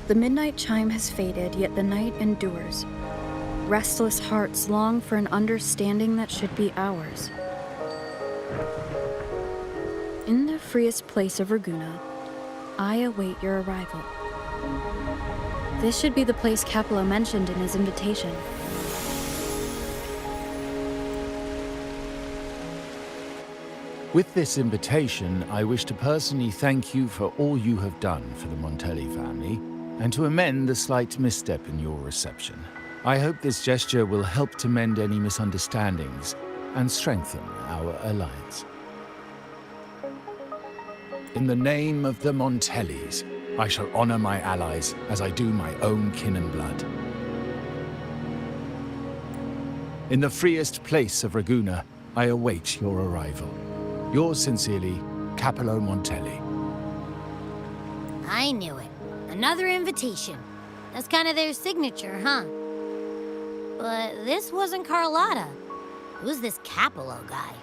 The midnight chime has faded, yet the night endures. Restless hearts long for an understanding that should be ours. In the freest place of Ragunna, I await your arrival. This should be the place Capello mentioned in his invitation. With this invitation, I wish to personally thank you for all you have done for the Montelli family, and to amend the slight misstep in your reception. I hope this gesture will help to mend any misunderstandings and strengthen our alliance. In the name of the Montellis, I shall honor my allies as I do my own kin and blood. In the freest place of Ragunna, I await your arrival. Yours sincerely, Capello Montelli. I knew it. Another invitation. That's kind of their signature, huh? But this wasn't Carlotta. Who's this Capello guy?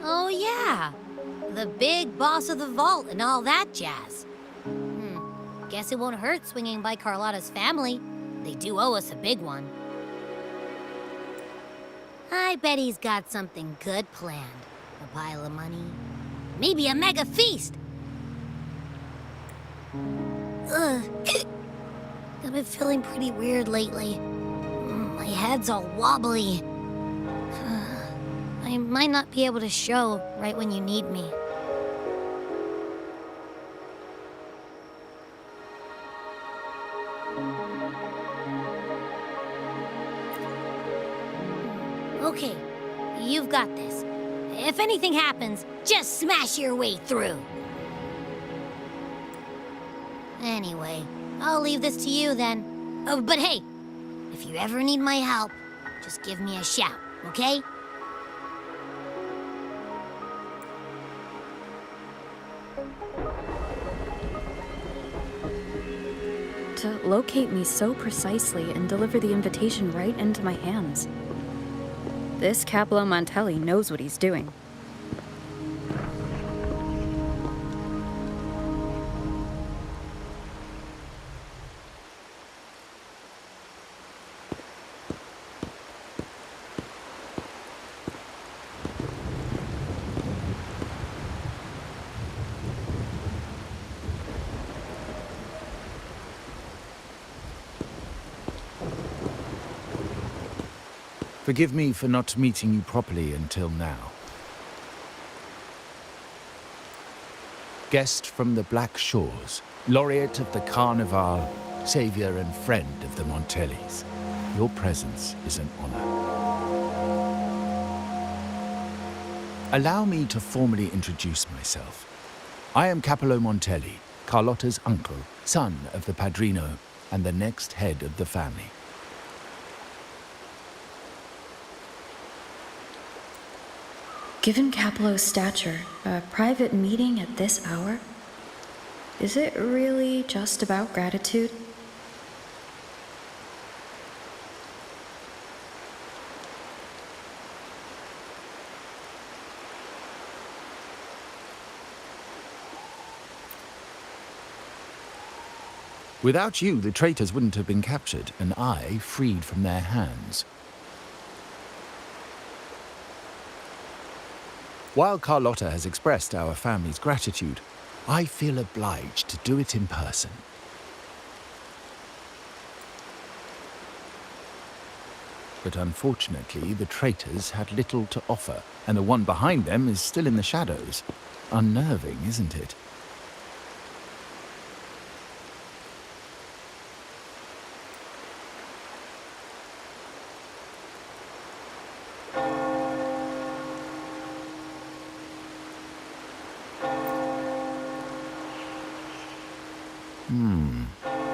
Oh yeah, the big boss of the vault and all that jazz. Guess it won't hurt swinging by Carlotta's family. They do owe us a big one. I bet he's got something good planned. A pile of money. Maybe a mega feast! Ugh. I've been feeling pretty weird lately. My head's all wobbly. I might not be able to show right when you need me. Okay, you've got this. If anything happens, just smash your way through. Anyway, I'll leave this to you then. Oh, but hey, if you ever need my help, just give me a shout, okay? To locate me so precisely and deliver the invitation right into my hands. This Capello Montelli knows what he's doing. Forgive me for not meeting you properly until now. Guest from the Black Shores, laureate of the Carnival, savior and friend of the Montellis. Your presence is an honor. Allow me to formally introduce myself. I am Capello Montelli, Carlotta's uncle, son of the Padrino, and the next head of the family. Given Capello's stature, a private meeting at this hour? Is it really just about gratitude? Without you, the traitors wouldn't have been captured, and I freed from their hands. While Carlotta has expressed our family's gratitude, I feel obliged to do it in person. But unfortunately, the traitors had little to offer, and the one behind them is still in the shadows. Unnerving, isn't it?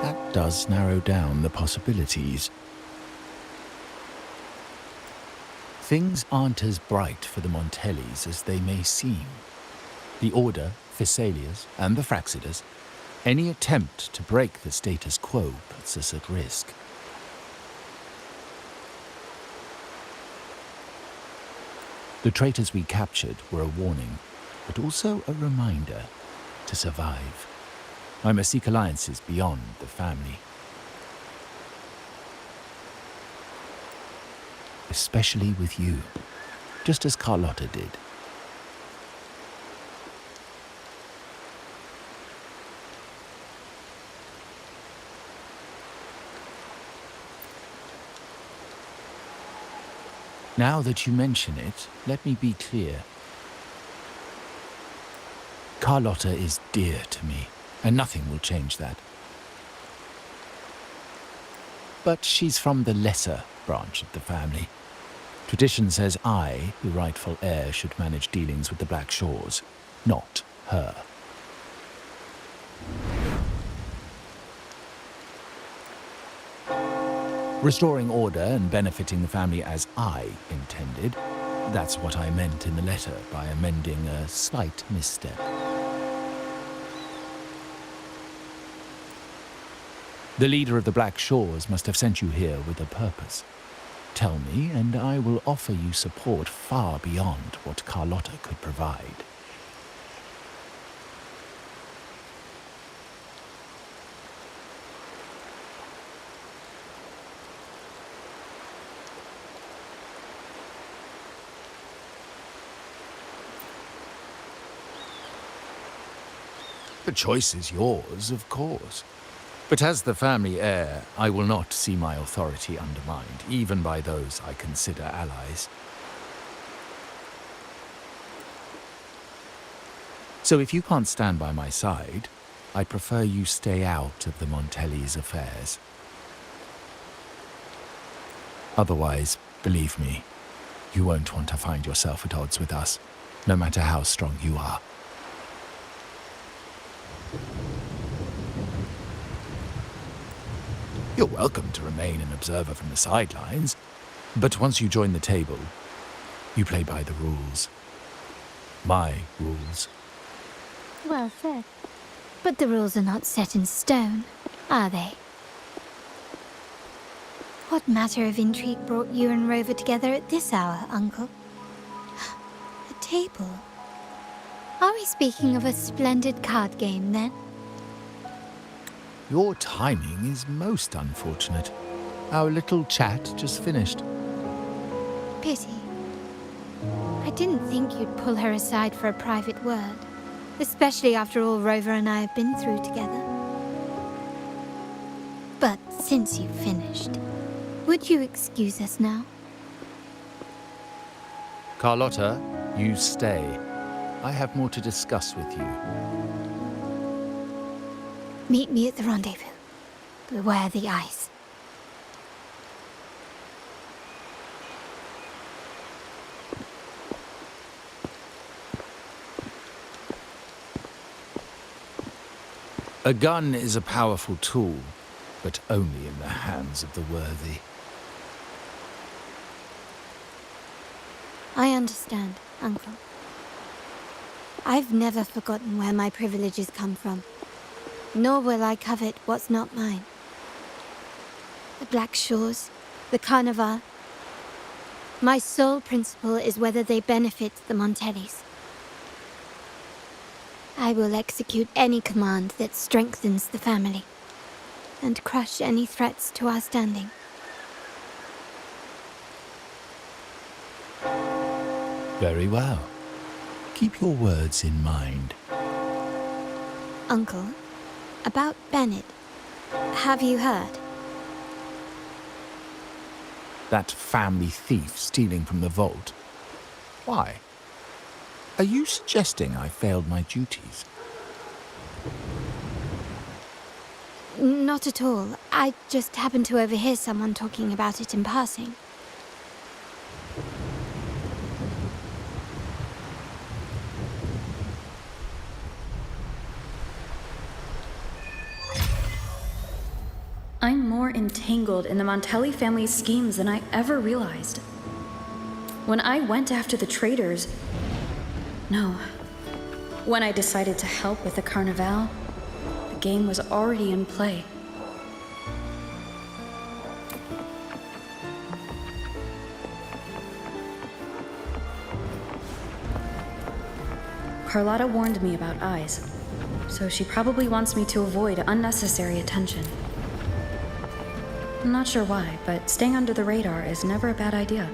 That does narrow down the possibilities. Things aren't as bright for the Montellis as they may seem. The Order, Phassalias, and the Fraxidas, any attempt to break the status quo puts us at risk. The traitors we captured were a warning, but also a reminder to survive. I must seek alliances beyond the family. Especially with you, just as Carlotta did. Now that you mention it, let me be clear. Carlotta is dear to me, and nothing will change that. But she's from the lesser branch of the family. Tradition says I, the rightful heir, should manage dealings with the Black Shores, not her. Restoring order and benefiting the family as I intended, that's what I meant in the letter by amending a slight misstep. The leader of the Black Shores must have sent you here with a purpose. Tell me, and I will offer you support far beyond what Carlotta could provide. The choice is yours, of course. But as the family heir, I will not see my authority undermined, even by those I consider allies. So if you can't stand by my side, I'd prefer you stay out of the Montelli's affairs. Otherwise, believe me, you won't want to find yourself at odds with us, no matter how strong you are. You're welcome to remain an observer from the sidelines, but once you join the table, you play by the rules. My rules. Well said. But the rules are not set in stone, are they? What matter of intrigue brought you and Rover together at this hour, Uncle? A table? Are we speaking of a splendid card game, then? Your timing is most unfortunate. Our little chat just finished. Pity. I didn't think you'd pull her aside for a private word, especially after all Rover and I have been through together. But since you've finished, would you excuse us now? Carlotta, you stay. I have more to discuss with you. Meet me at the rendezvous. Beware the ice. A gun is a powerful tool, but only in the hands of the worthy. I understand, Uncle. I've never forgotten where my privileges come from. Nor will I covet what's not mine. The Black Shores, the Carnival. My sole principle is whether they benefit the Montellis. I will execute any command that strengthens the family, and crush any threats to our standing. Very well. Keep your words in mind. Uncle, about Bennett, have you heard? That family thief stealing from the vault. Why? Are you suggesting I failed my duties? Not at all. I just happened to overhear someone talking about it in passing. I'm more entangled in the Montelli family's schemes than I ever realized. When I went after the traitors... No. When I decided to help with the Carnival, the game was already in play. Carlotta warned me about eyes, so she probably wants me to avoid unnecessary attention. I'm not sure why, but staying under the radar is never a bad idea.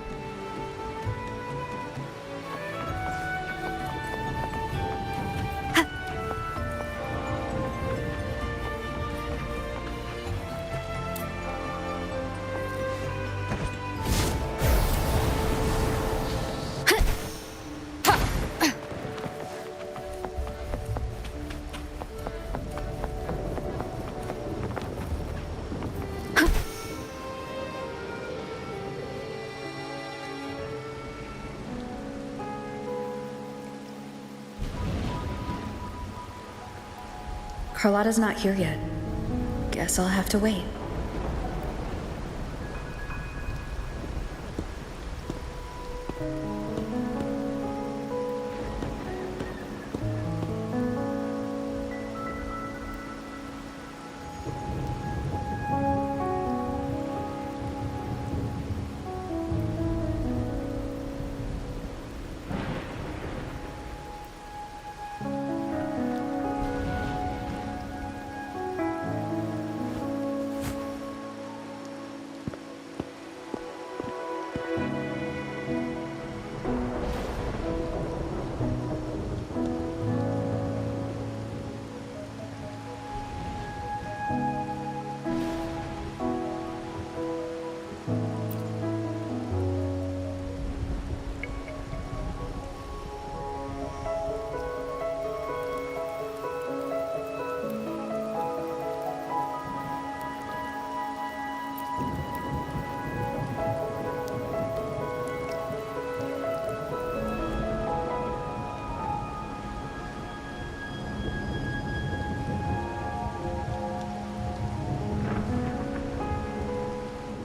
Carlotta's not here yet. Guess I'll have to wait.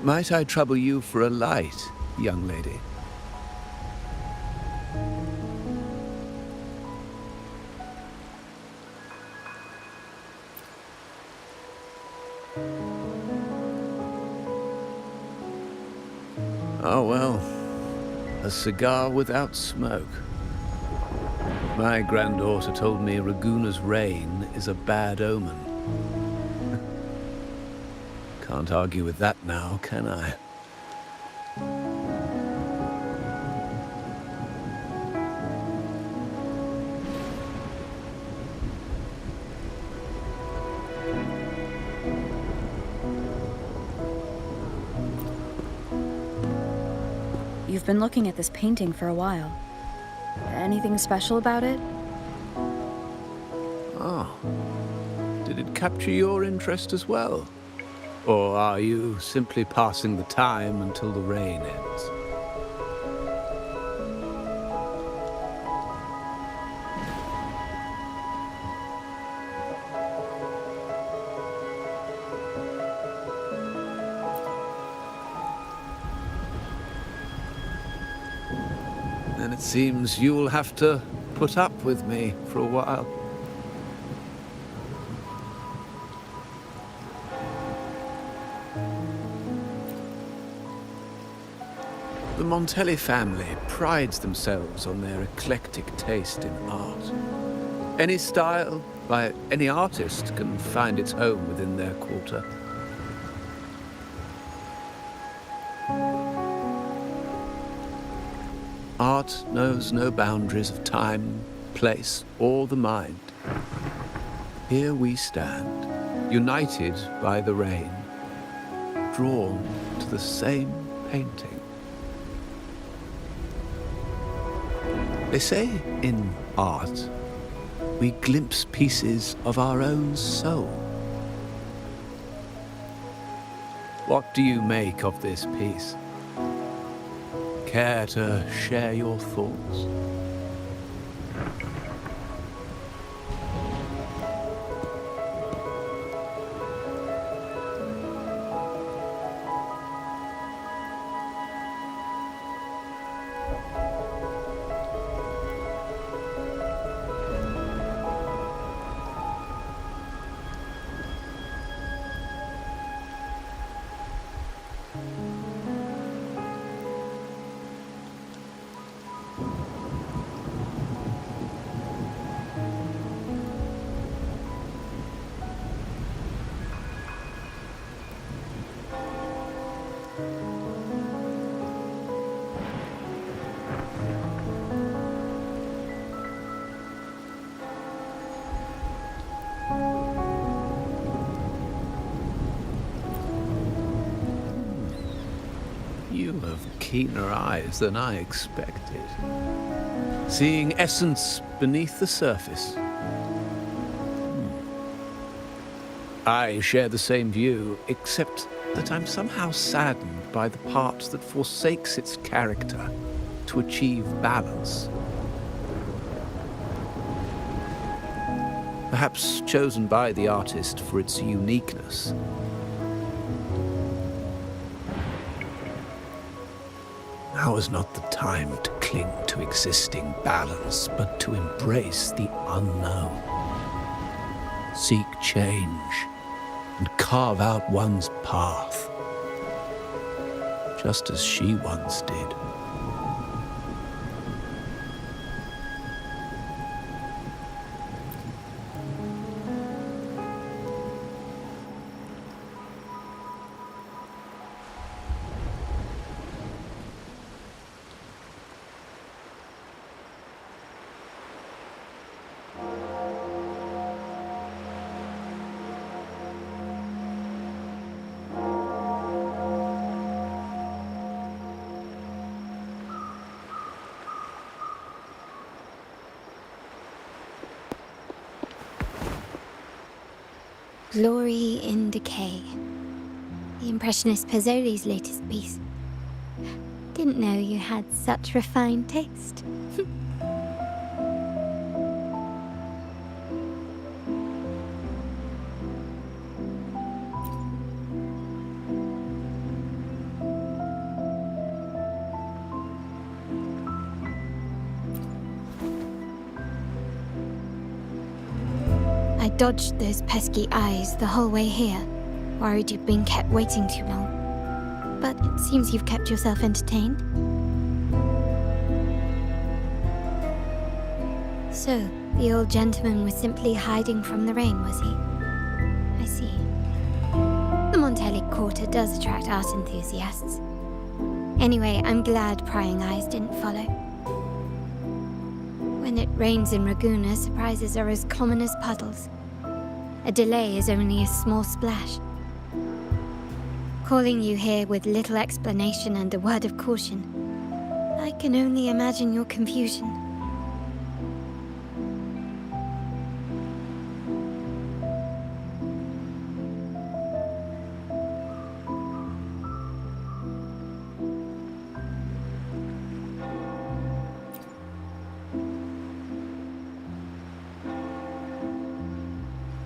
Might I trouble you for a light, young lady? Oh, well, a cigar without smoke. My granddaughter told me Ragunna's rain is a bad omen. Can't argue with that now, can I? You've been looking at this painting for a while. Anything special about it? Oh. Did it capture your interest as well? Or are you simply passing the time until the rain ends? Then it seems you'll have to put up with me for a while. The Montelli family prides themselves on their eclectic taste in art. Any style by any artist can find its home within their quarter. Art knows no boundaries of time, place, or the mind. Here we stand, united by the rain, drawn to the same painting. They say in art, we glimpse pieces of our own soul. What do you make of this piece? Care to share your thoughts? You have keener eyes than I expected. Seeing essence beneath the surface. I share the same view, except that I'm somehow saddened by the part that forsakes its character to achieve balance. Perhaps chosen by the artist for its uniqueness. Now is not the time to cling to existing balance, but to embrace the unknown. Seek change and carve out one's path, just as she once did. Glory in Decay. The Impressionist Pazzoli's latest piece. Didn't know you had such refined taste. I dodged those pesky eyes the whole way here, worried you'd been kept waiting too long. But it seems you've kept yourself entertained. So, the old gentleman was simply hiding from the rain, was he? I see. The Montelli Quarter does attract art enthusiasts. Anyway, I'm glad prying eyes didn't follow. When it rains in Ragunna, surprises are as common as puddles. A delay is only a small splash. Calling you here with little explanation and a word of caution, I can only imagine your confusion.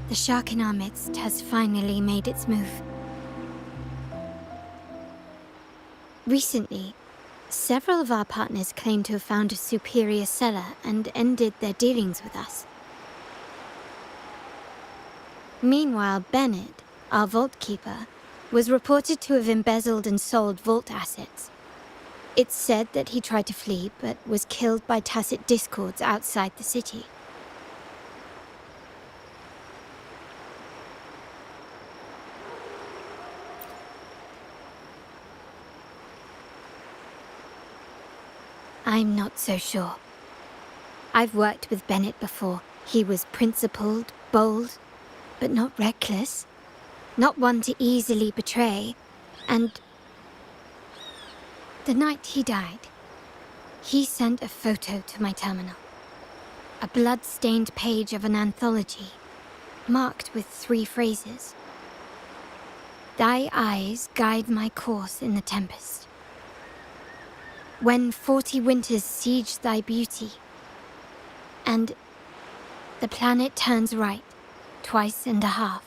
The shark in our midst has finally made its move. Recently, several of our partners claimed to have found a superior cellar and ended their dealings with us. Meanwhile, Bennett, our vault keeper, was reported to have embezzled and sold vault assets. It's said that he tried to flee, but was killed by tacit discords outside the city. I'm not so sure. I've worked with Bennett before. He was principled, bold, but not reckless. Not one to easily betray. And the night he died, he sent a photo to my terminal. A blood-stained page of an anthology, marked with 3 phrases. Thy eyes guide my course in the tempest. When 40 winters siege thy beauty, and the planet turns right, twice and a half.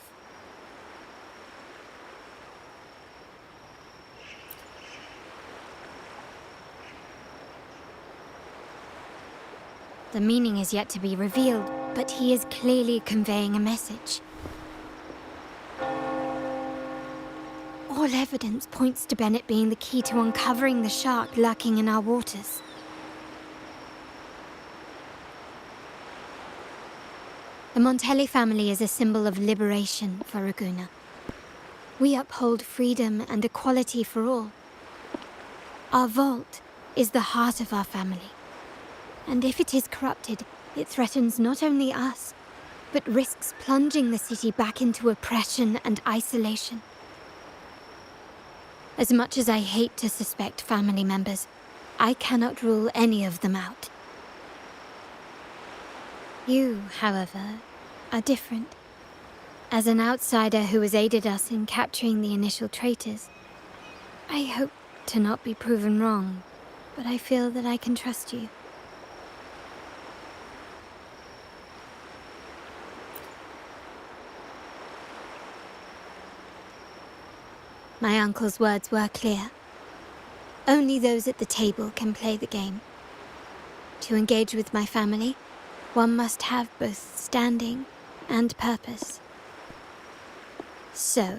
The meaning is yet to be revealed, but he is clearly conveying a message. All evidence points to Bennett being the key to uncovering the shark lurking in our waters. The Montelli family is a symbol of liberation for Ragunna. We uphold freedom and equality for all. Our vault is the heart of our family. And if it is corrupted, it threatens not only us, but risks plunging the city back into oppression and isolation. As much as I hate to suspect family members, I cannot rule any of them out. You, however, are different. As an outsider who has aided us in capturing the initial traitors, I hope to not be proven wrong, but I feel that I can trust you. My uncle's words were clear. Only those at the table can play the game. To engage with my family, one must have both standing and purpose. So,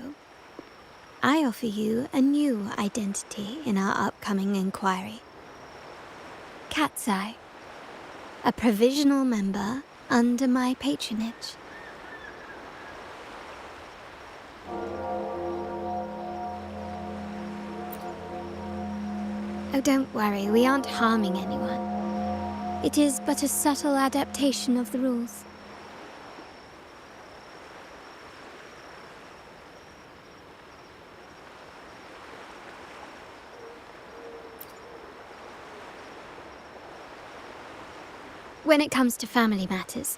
I offer you a new identity in our upcoming inquiry. Cat's Eye, a provisional member under my patronage. Oh, don't worry, we aren't harming anyone. It is but a subtle adaptation of the rules. When it comes to family matters,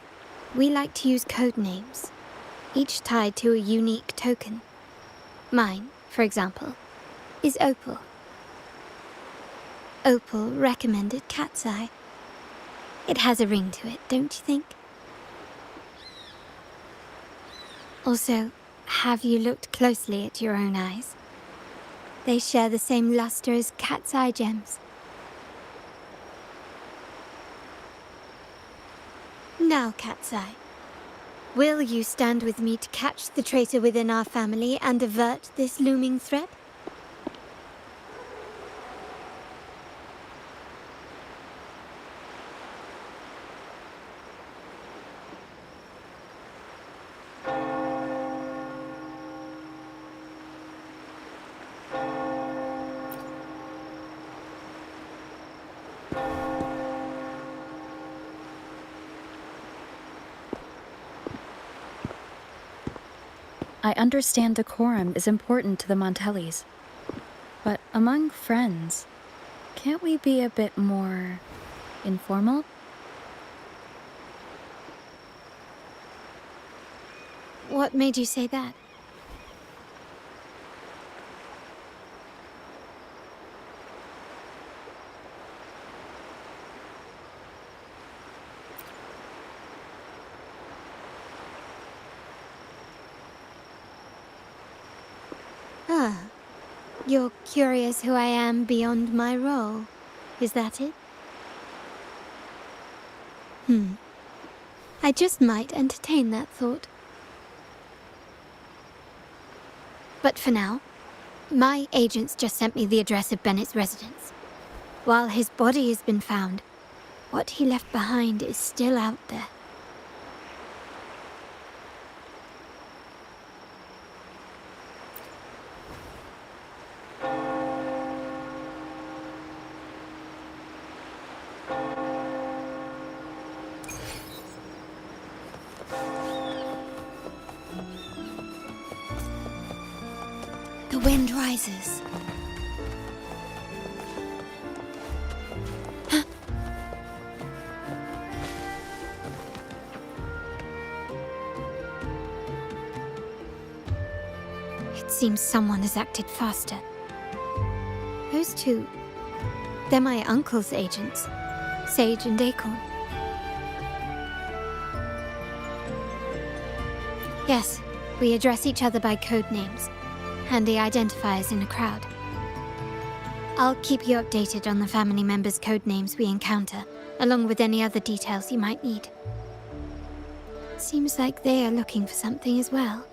we like to use code names, each tied to a unique token. Mine, for example, is Opal. Opal recommended Cat's Eye. It has a ring to it, don't you think? Also, have you looked closely at your own eyes? They share the same luster as Cat's Eye gems. Now, Cat's Eye, will you stand with me to catch the traitor within our family and avert this looming threat? I understand decorum is important to the Montellis, but among friends, can't we be a bit more informal? What made you say that? Ah, you're curious who I am beyond my role, is that it? I just might entertain that thought. But for now, my agents just sent me the address of Bennett's residence. While his body has been found, what he left behind is still out there. The wind rises. It seems someone has acted faster. Those two, they're my uncle's agents, Sage and Acorn. Yes, we address each other by code names. Handy identifiers in a crowd. I'll keep you updated on the family members' code names we encounter, along with any other details you might need. Seems like they are looking for something as well.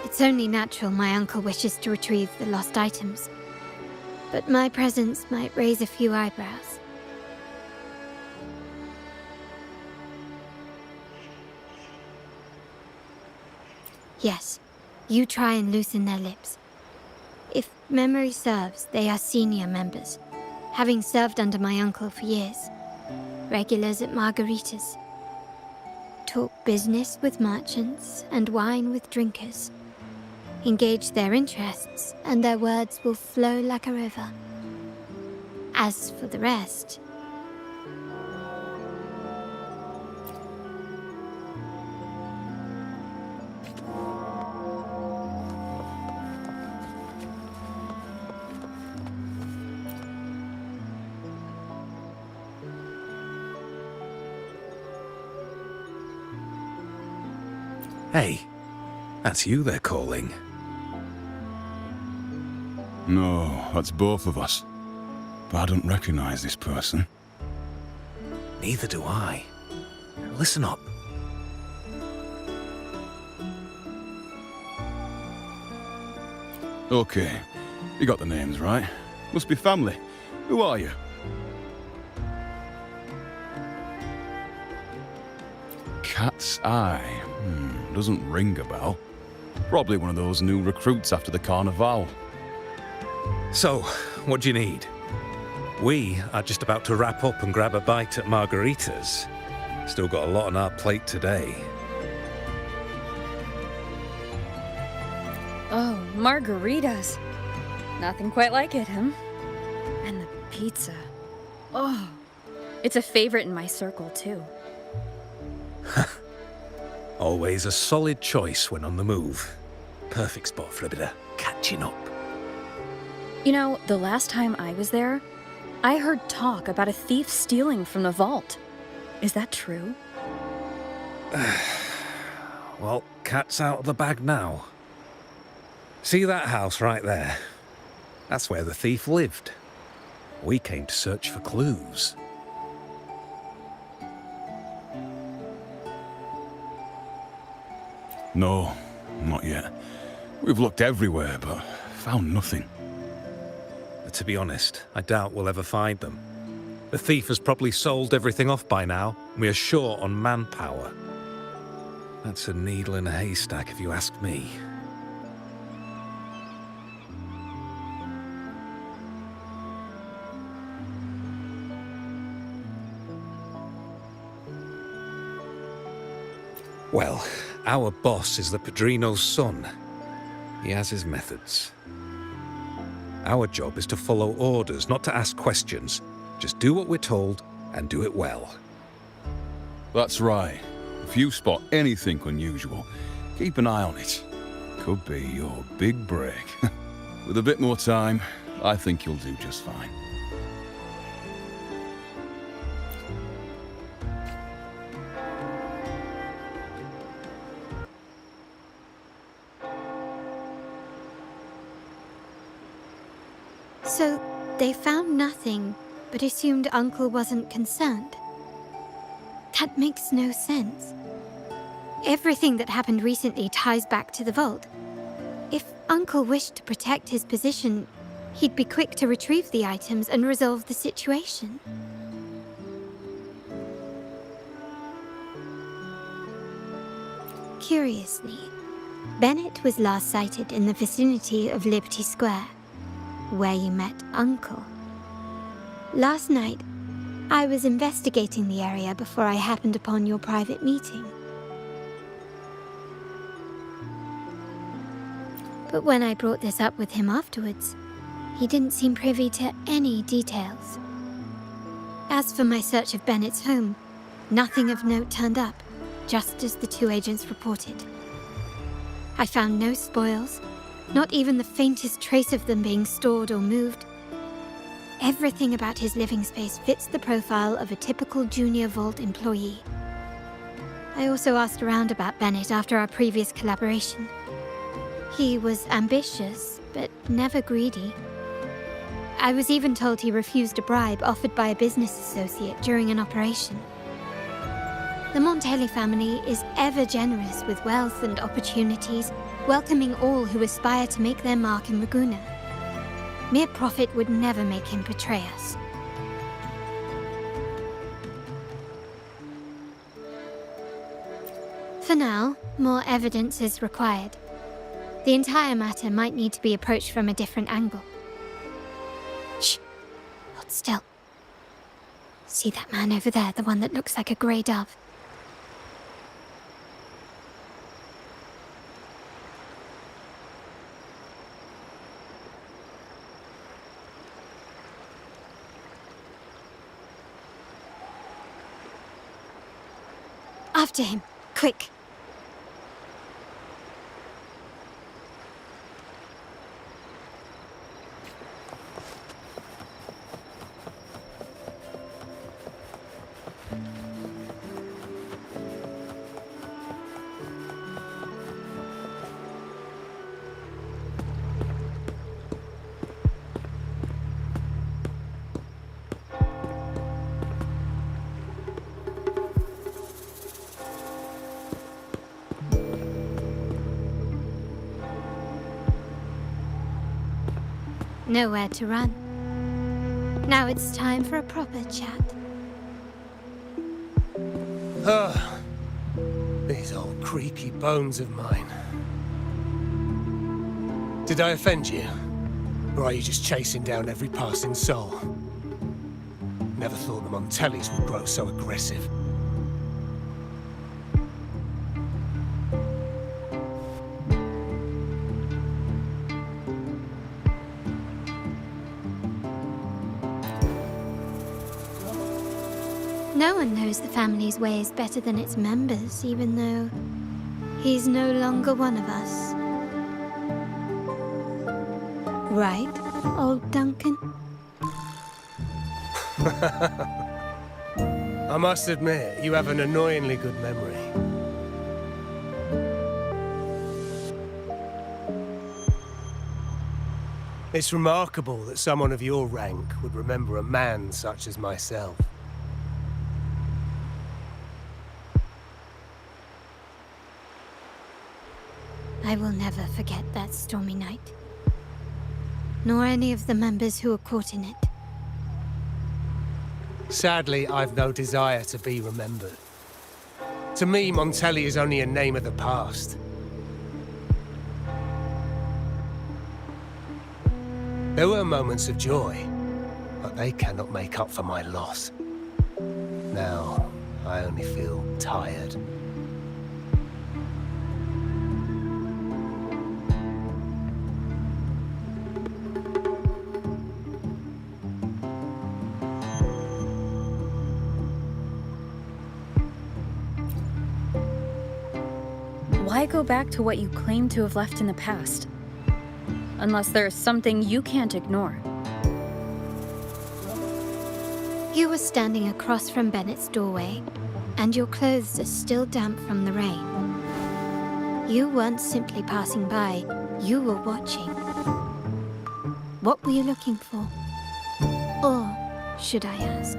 It's only natural my uncle wishes to retrieve the lost items, but my presence might raise a few eyebrows. Yes, you try and loosen their lips. If memory serves, they are senior members, having served under my uncle for years. Regulars at margaritas. Talk business with merchants and wine with drinkers. Engage their interests, and their words will flow like a river. As for the rest... Hey, that's you they're calling. No, that's both of us. But I don't recognize this person. Neither do I. Listen up. Okay, you got the names right. Must be family. Who are you? Cat's Eye. Doesn't ring a bell. Probably one of those new recruits after the Carnival. So, what do you need? We are just about to wrap up and grab a bite at margaritas. Still got a lot on our plate today. Oh, margaritas. Nothing quite like it, huh? And the pizza. Oh, it's a favorite in my circle, too. Always a solid choice when on the move. Perfect spot for a bit of catching up. You know, the last time I was there, I heard talk about a thief stealing from the vault. Is that true? Well, cat's out of the bag now. See that house right there? That's where the thief lived. We came to search for clues. No, not yet. We've looked everywhere, but found nothing. To be honest, I doubt we'll ever find them. The thief has probably sold everything off by now, and we are short on manpower. That's a needle in a haystack, if you ask me. Well, our boss is the Padrino's son. He has his methods. Our job is to follow orders, not to ask questions. Just do what we're told, and do it well. That's right. If you spot anything unusual, keep an eye on it. Could be your big break. With a bit more time, I think you'll do just fine. So, they found nothing, but assumed Uncle wasn't concerned. That makes no sense. Everything that happened recently ties back to the vault. If Uncle wished to protect his position, he'd be quick to retrieve the items and resolve the situation. Curiously, Bennett was last sighted in the vicinity of Liberty Square, where you met Uncle. Last night, I was investigating the area before I happened upon your private meeting. But when I brought this up with him afterwards, he didn't seem privy to any details. As for my search of Bennett's home, nothing of note turned up, just as the two agents reported. I found no spoils, not even the faintest trace of them being stored or moved. Everything about his living space fits the profile of a typical Junior Vault employee. I also asked around about Bennett after our previous collaboration. He was ambitious, but never greedy. I was even told he refused a bribe offered by a business associate during an operation. The Montelli family is ever generous with wealth and opportunities, welcoming all who aspire to make their mark in Ragunna. Mere profit would never make him betray us. For now, more evidence is required. The entire matter might need to be approached from a different angle. Shh! Hold still. See that man over there, the one that looks like a grey dove? After him, quick! Nowhere to run. Now it's time for a proper chat. These old creaky bones of mine. Did I offend you? Or are you just chasing down every passing soul? Never thought the Montellis would grow so aggressive. No one knows the family's ways better than its members, even though he's no longer one of us. Right, old Duncan? I must admit, you have an annoyingly good memory. It's remarkable that someone of your rank would remember a man such as myself. I will never forget that stormy night. Nor any of the members who were caught in it. Sadly, I've no desire to be remembered. To me, Montelli is only a name of the past. There were moments of joy, but they cannot make up for my loss. Now, I only feel tired. Why go back to what you claim to have left in the past? Unless there is something you can't ignore. You were standing across from Bennett's doorway, and your clothes are still damp from the rain. You weren't simply passing by, you were watching. What were you looking for? Or, should I ask,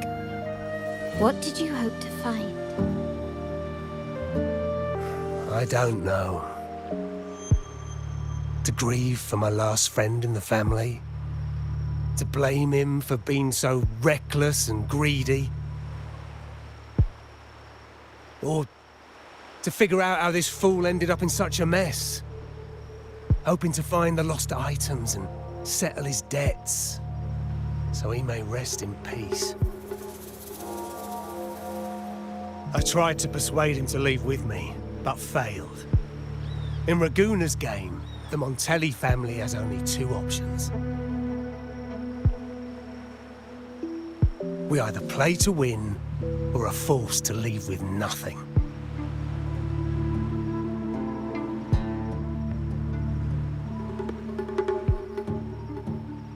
what did you hope to find? I don't know. To grieve for my last friend in the family? To blame him for being so reckless and greedy? Or to figure out how this fool ended up in such a mess? Hoping to find the lost items and settle his debts, so he may rest in peace. I tried to persuade him to leave with me, but failed. In Ragunna's game, the Montelli family has only two options. We either play to win, or are forced to leave with nothing.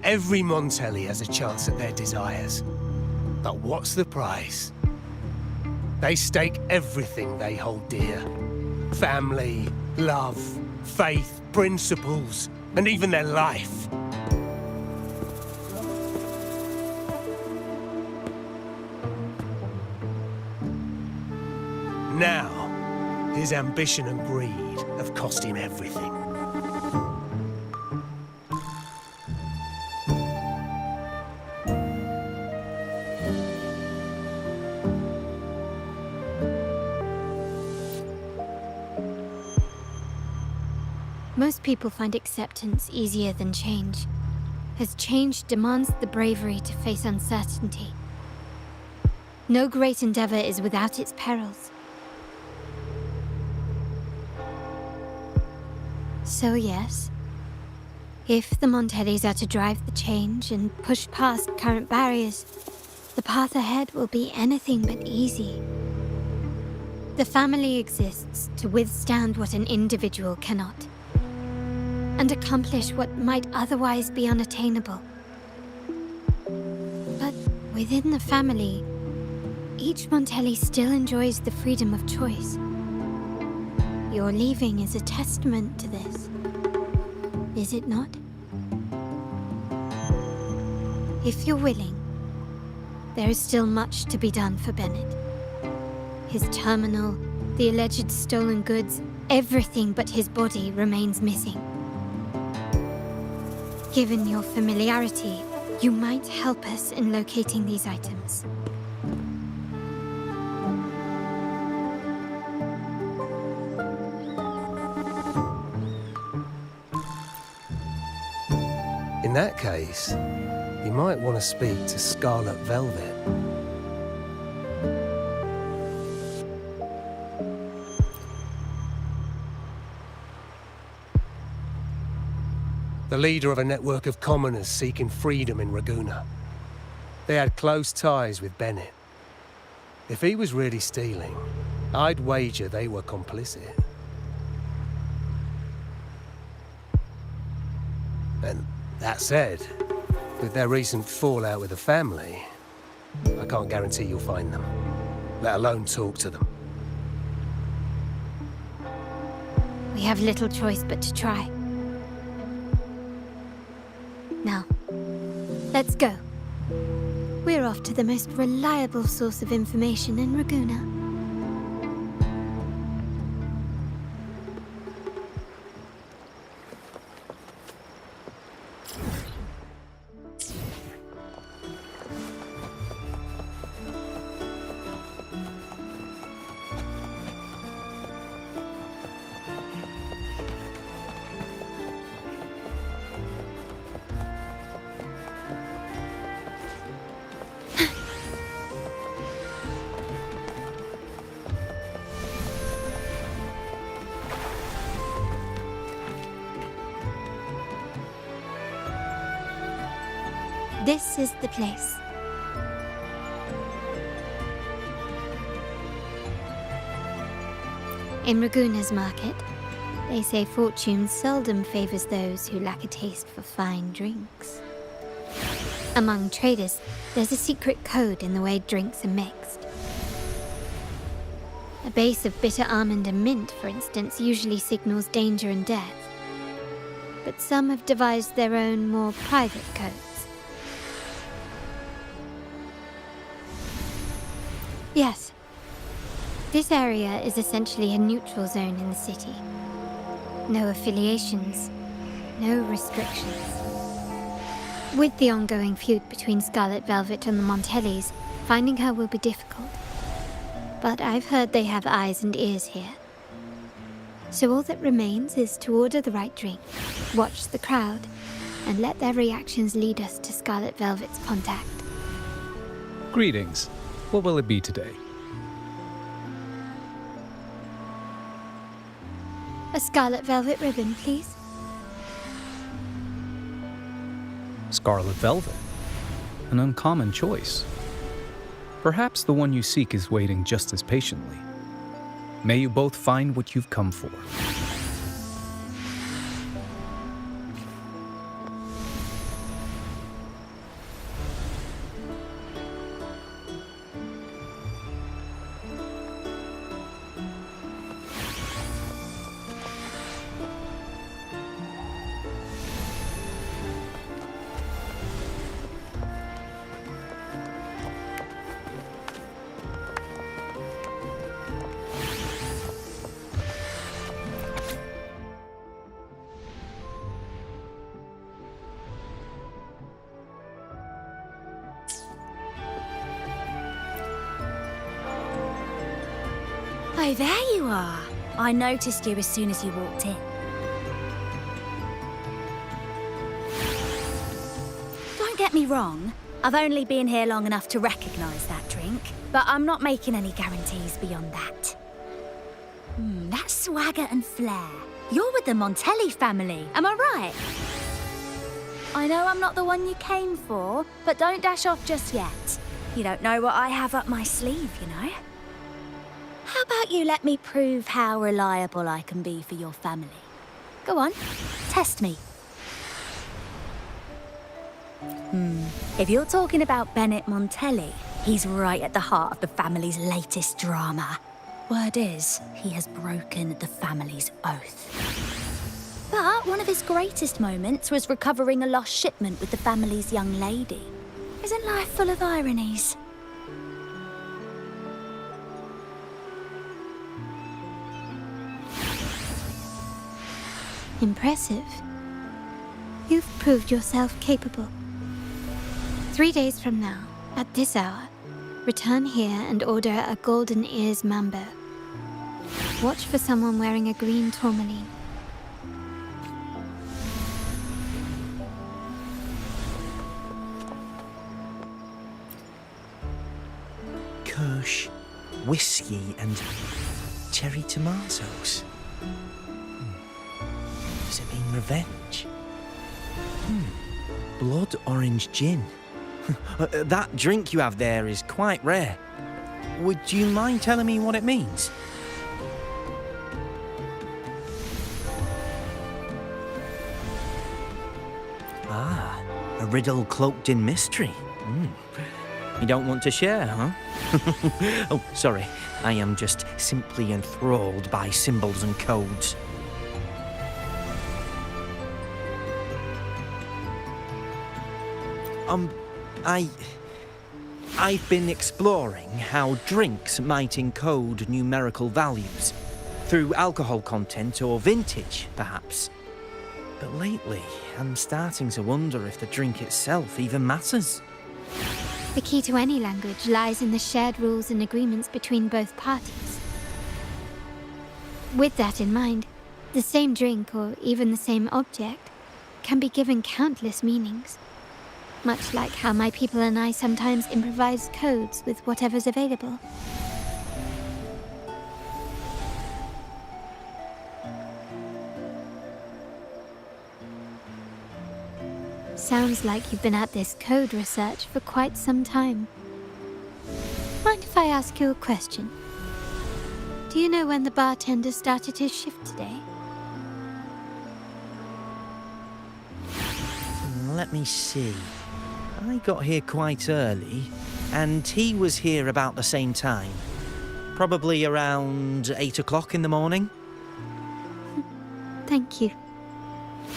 Every Montelli has a chance at their desires. But what's the price? They stake everything they hold dear. Family, love, faith, principles, and even their life. Now, his ambition and greed have cost him everything. Most people find acceptance easier than change, as change demands the bravery to face uncertainty. No great endeavor is without its perils. So yes, if the Montellis are to drive the change and push past current barriers, the path ahead will be anything but easy. The family exists to withstand what an individual cannot, and accomplish what might otherwise be unattainable. But within the family, each Montelli still enjoys the freedom of choice. Your leaving is a testament to this, is it not? If you're willing, there is still much to be done for Bennett. His terminal, the alleged stolen goods, everything but his body remains missing. Given your familiarity, you might help us in locating these items. In that case, you might want to speak to Scarlet Velvet. The leader of a network of commoners seeking freedom in Ragunna. They had close ties with Bennett. If he was really stealing, I'd wager they were complicit. And that said, with their recent fallout with the family, I can't guarantee you'll find them, let alone talk to them. We have little choice but to try. Now, let's go. We're off to the most reliable source of information in Ragunna. This is the place. In Ragunna's market, they say fortune seldom favors those who lack a taste for fine drinks. Among traders, there's a secret code in the way drinks are mixed. A base of bitter almond and mint, for instance, usually signals danger and death. But some have devised their own, more private codes. Yes. This area is essentially a neutral zone in the city. No affiliations, no restrictions. With the ongoing feud between Scarlet Velvet and the Montellis, finding her will be difficult. But I've heard they have eyes and ears here. So all that remains is to order the right drink, watch the crowd, and let their reactions lead us to Scarlet Velvet's contact. Greetings. What will it be today? A scarlet velvet ribbon, please. Scarlet velvet. An uncommon choice. Perhaps the one you seek is waiting just as patiently. May you both find what you've come for. Oh, there you are. I noticed you as soon as you walked in. me wrong. I've only been here long enough to recognise that drink, but I'm not making any guarantees beyond that. That swagger and flair. You're with the Montelli family, am I right? I know I'm not the one you came for, but don't dash off just yet. You don't know what I have up my sleeve, you know? How about you let me prove how reliable I can be for your family? Go on, test me. If you're talking about Bennett Montelli, he's right at the heart of the family's latest drama. Word is, he has broken the family's oath. But one of his greatest moments was recovering a lost shipment with the family's young lady. Isn't life full of ironies? Impressive. You've proved yourself capable. 3 days from now, at this hour, return here and order a golden ears mambo. Watch for someone wearing a green tourmaline. Kirsch, whiskey, and cherry tomatoes. Does it mean revenge? Blood orange gin. That drink you have there is quite rare. Would you mind telling me what it means? Ah, a riddle cloaked in mystery. You don't want to share, huh? Oh, sorry. I am just simply enthralled by symbols and codes. I've been exploring how drinks might encode numerical values, through alcohol content or vintage, perhaps. But lately, I'm starting to wonder if the drink itself even matters. The key to any language lies in the shared rules and agreements between both parties. With that in mind, the same drink or even the same object can be given countless meanings. Much like how my people and I sometimes improvise codes with whatever's available. Sounds like you've been at this code research for quite some time. Mind if I ask you a question? Do you know when the bartender started his shift today? Let me see. I got here quite early, and he was here about the same time. Probably around 8 o'clock in the morning. Thank you.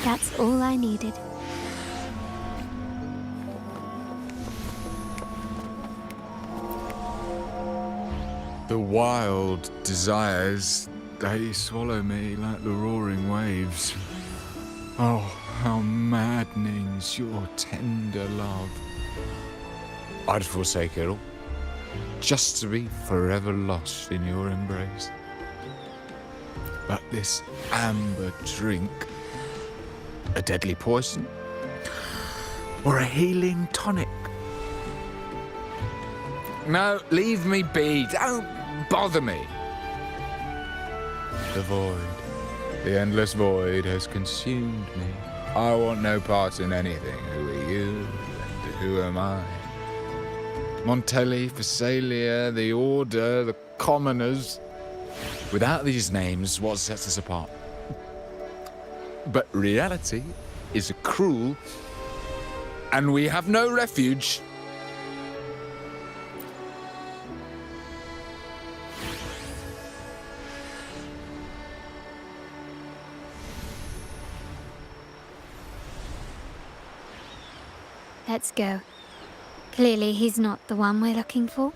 That's all I needed. The wild desires, they swallow me like the roaring waves. Oh, how maddening's your tender love. I'd forsake it all, just to be forever lost in your embrace. But this amber drink, a deadly poison, or a healing tonic? No, leave me be, don't bother me. The void, the endless void has consumed me. I want no part in anything. Who are you and who am I? Montelli, Phasalia, the Order, the Commoners. Without these names, what sets us apart? But reality is cruel, and we have no refuge. Let's go. Clearly he's not the one we're looking for.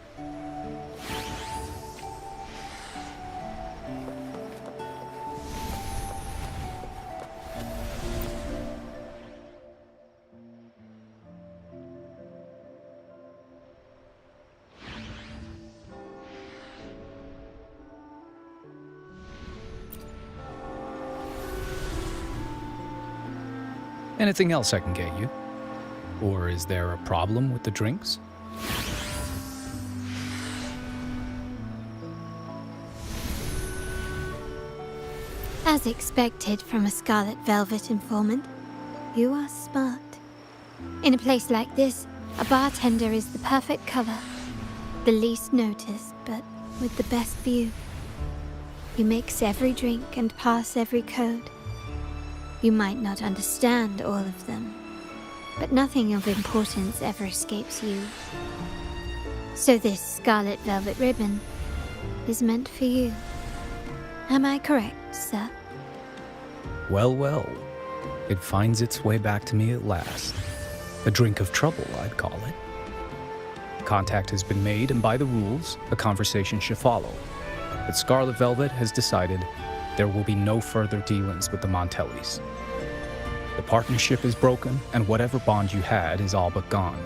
Anything else I can get you? Or is there a problem with the drinks? As expected from a Scarlet Velvet informant, you are smart. In a place like this, a bartender is the perfect cover. The least noticed, but with the best view. You mix every drink and pass every code. You might not understand all of them, but nothing of importance ever escapes you. So this Scarlet Velvet ribbon is meant for you. Am I correct, sir? Well, well. It finds its way back to me at last. A drink of trouble, I'd call it. Contact has been made, and by the rules, a conversation should follow. But Scarlet Velvet has decided there will be no further dealings with the Montellis. The partnership is broken, and whatever bond you had is all but gone.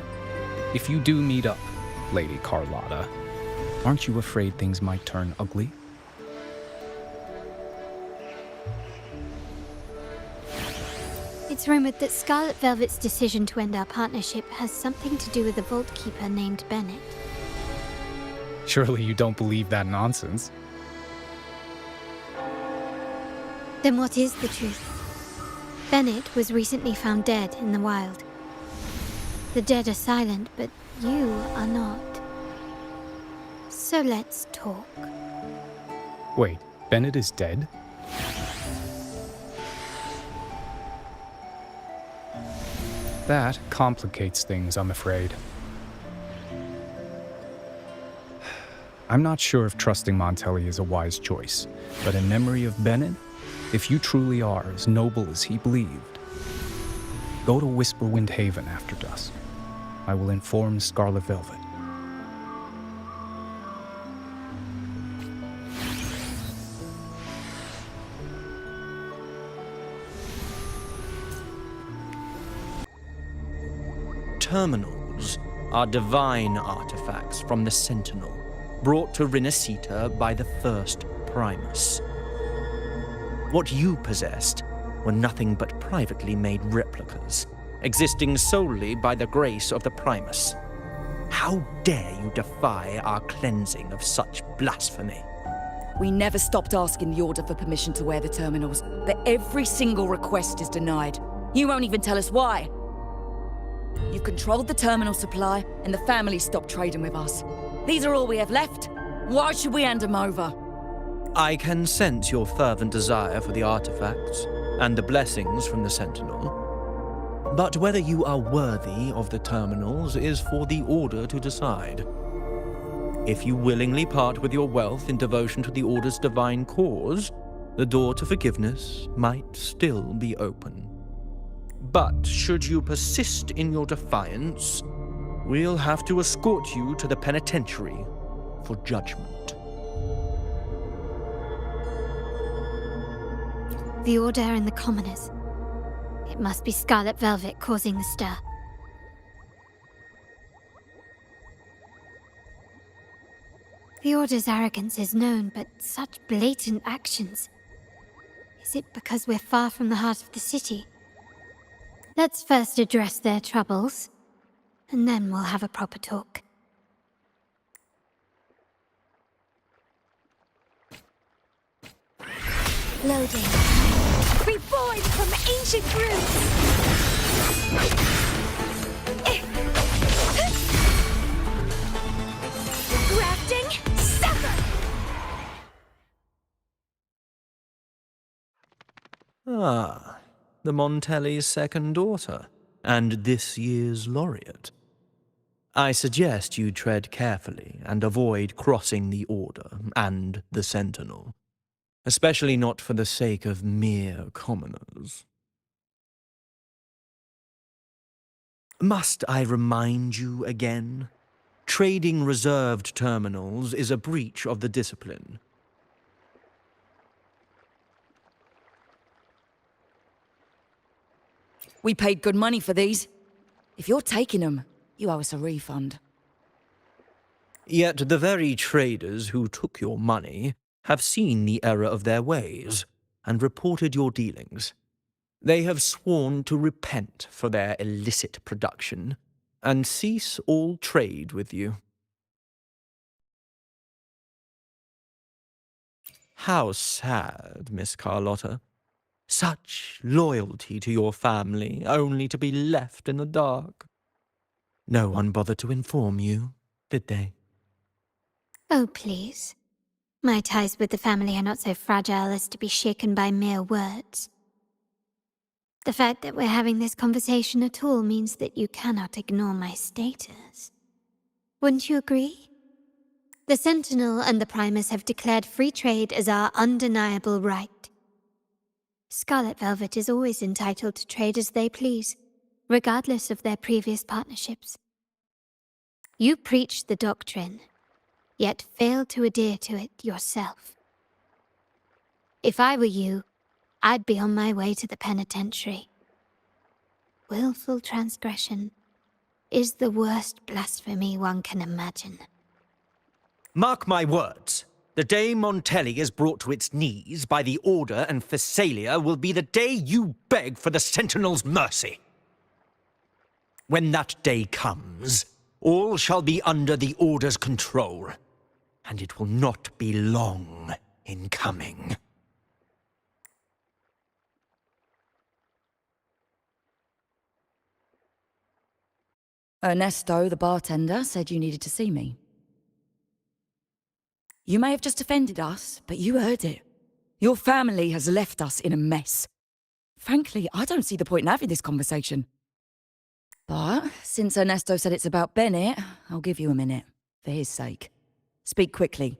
If you do meet up, Lady Carlotta, aren't you afraid things might turn ugly? It's rumored that Scarlet Velvet's decision to end our partnership has something to do with a vault keeper named Bennett. Surely you don't believe that nonsense. Then what is the truth? Bennett was recently found dead in the wild. The dead are silent, but you are not. So let's talk. Wait, Bennett is dead? That complicates things, I'm afraid. I'm not sure if trusting Montelli is a wise choice, but in memory of Bennett, if you truly are as noble as he believed, go to Whisperwind Haven after dusk. I will inform Scarlet Velvet. Terminals are divine artifacts from the Sentinel, brought to Rinascita by the first Primus. What you possessed were nothing but privately made replicas, existing solely by the grace of the Primus. How dare you defy our cleansing of such blasphemy? We never stopped asking the Order for permission to wear the terminals, but every single request is denied. You won't even tell us why. You controlled the terminal supply, and the family stopped trading with us. These are all we have left. Why should we hand them over? I can sense your fervent desire for the artifacts and the blessings from the Sentinel. But whether you are worthy of the terminals is for the Order to decide. If you willingly part with your wealth in devotion to the Order's divine cause, the door to forgiveness might still be open. But should you persist in your defiance, we'll have to escort you to the penitentiary for judgment. The Order and the Commoners. It must be Scarlet Velvet causing the stir. The Order's arrogance is known, but such blatant actions. Is it because we're far from the heart of the city? Let's first address their troubles, and then we'll have a proper talk. Loading. Reborn from ancient roots! Grafting, sever! Ah, the Montelli's second daughter, and this year's laureate. I suggest you tread carefully and avoid crossing the Order and the Sentinel, especially not for the sake of mere commoners. Must I remind you again? Trading reserved terminals is a breach of the discipline. We paid good money for these. If you're taking them, you owe us a refund. Yet the very traders who took your money have seen the error of their ways and reported your dealings. They have sworn to repent for their illicit production and cease all trade with you. How sad, Miss Carlotta. Such loyalty to your family, only to be left in the dark. No one bothered to inform you, did they? Oh, please. My ties with the family are not so fragile as to be shaken by mere words. The fact that we're having this conversation at all means that you cannot ignore my status. Wouldn't you agree? The Sentinel and the Primus have declared free trade as our undeniable right. Scarlet Velvet is always entitled to trade as they please, regardless of their previous partnerships. You preach the doctrine, yet fail to adhere to it yourself. If I were you, I'd be on my way to the penitentiary. Willful transgression is the worst blasphemy one can imagine. Mark my words. The day Montelli is brought to its knees by the Order and Phasalia will be the day you beg for the Sentinel's mercy. When that day comes, all shall be under the Order's control, and it will not be long in coming. Ernesto, the bartender, said you needed to see me. You may have just offended us, but you heard it. Your family has left us in a mess. Frankly, I don't see the point in having this conversation. But since Ernesto said it's about Bennett, I'll give you a minute, for his sake. Speak quickly.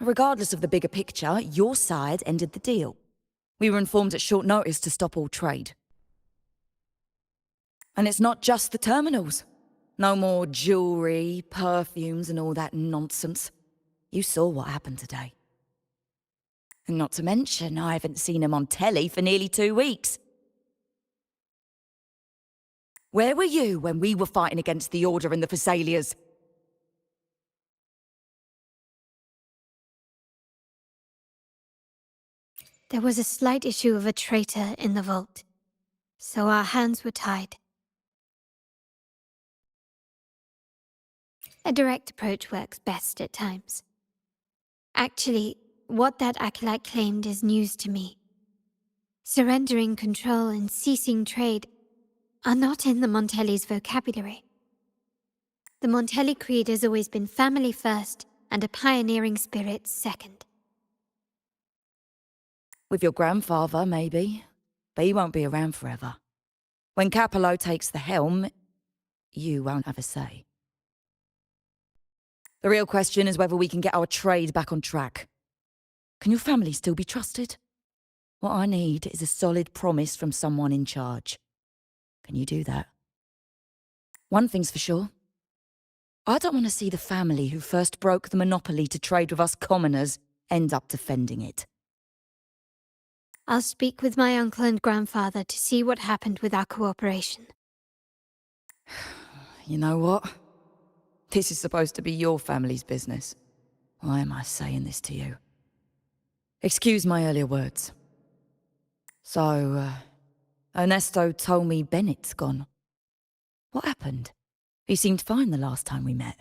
Regardless of the bigger picture, your side ended the deal. We were informed at short notice to stop all trade. And it's not just the terminals. No more jewelry, perfumes, and all that nonsense. You saw what happened today. And not to mention, I haven't seen a Montelli for nearly 2 weeks. Where were you when we were fighting against the Order and the Phasalias? There was a slight issue of a traitor in the vault, so our hands were tied. A direct approach works best at times. Actually, what that acolyte claimed is news to me. Surrendering control and ceasing trade are not in the Montelli's vocabulary. The Montelli creed has always been family first and a pioneering spirit second. With your grandfather, maybe. But he won't be around forever. When Capello takes the helm, you won't have a say. The real question is whether we can get our trade back on track. Can your family still be trusted? What I need is a solid promise from someone in charge. Can you do that? One thing's for sure. I don't want to see the family who first broke the monopoly to trade with us commoners end up defending it. I'll speak with my uncle and grandfather to see what happened with our cooperation. You know what? This is supposed to be your family's business. Why am I saying this to you? Excuse my earlier words. So, Ernesto told me Bennett's gone. What happened? He seemed fine the last time we met.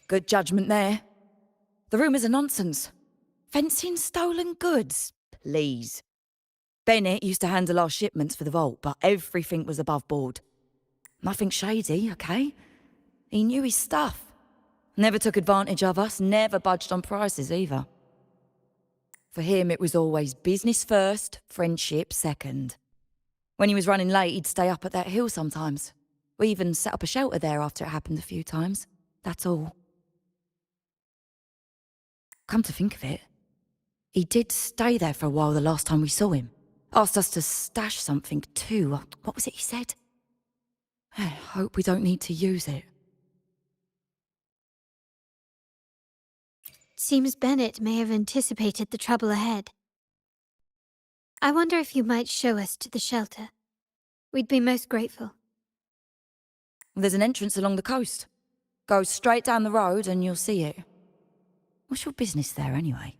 Good judgment there. The rumours are nonsense. Fencing stolen goods, please. Bennett used to handle our shipments for the vault, but everything was above board. Nothing shady, okay? He knew his stuff. Never took advantage of us, never budged on prices either. For him, it was always business first, friendship second. When he was running late, he'd stay up at that hill sometimes. We even set up a shelter there after it happened a few times. That's all. Come to think of it, he did stay there for a while the last time we saw him. Asked us to stash something too. What was it he said? I hope we don't need to use it. Seems Bennett may have anticipated the trouble ahead. I wonder if you might show us to the shelter. We'd be most grateful. There's an entrance along the coast. Go straight down the road and you'll see it. What's your business there, anyway?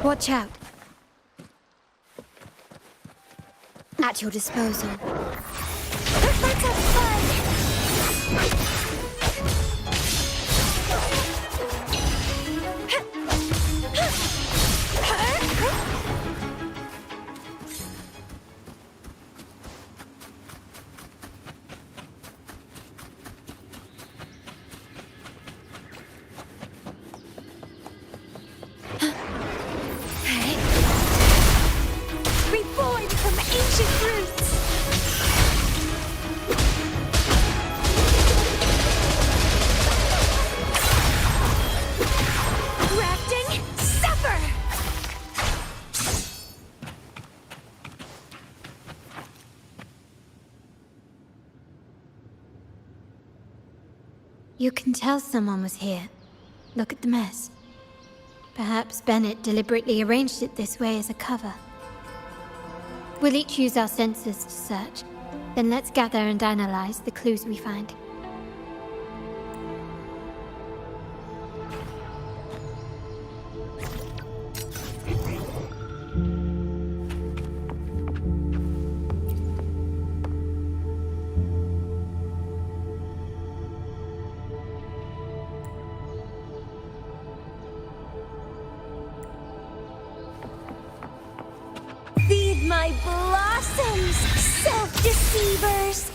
Watch out. At your disposal. Let's have fun! Reborn from ancient roots! Grafting, suffer! You can tell someone was here. Look at the mess. Perhaps Bennett deliberately arranged it this way as a cover. We'll each use our senses to search. Then let's gather and analyze the clues we find. Feed my blossoms, self-deceivers!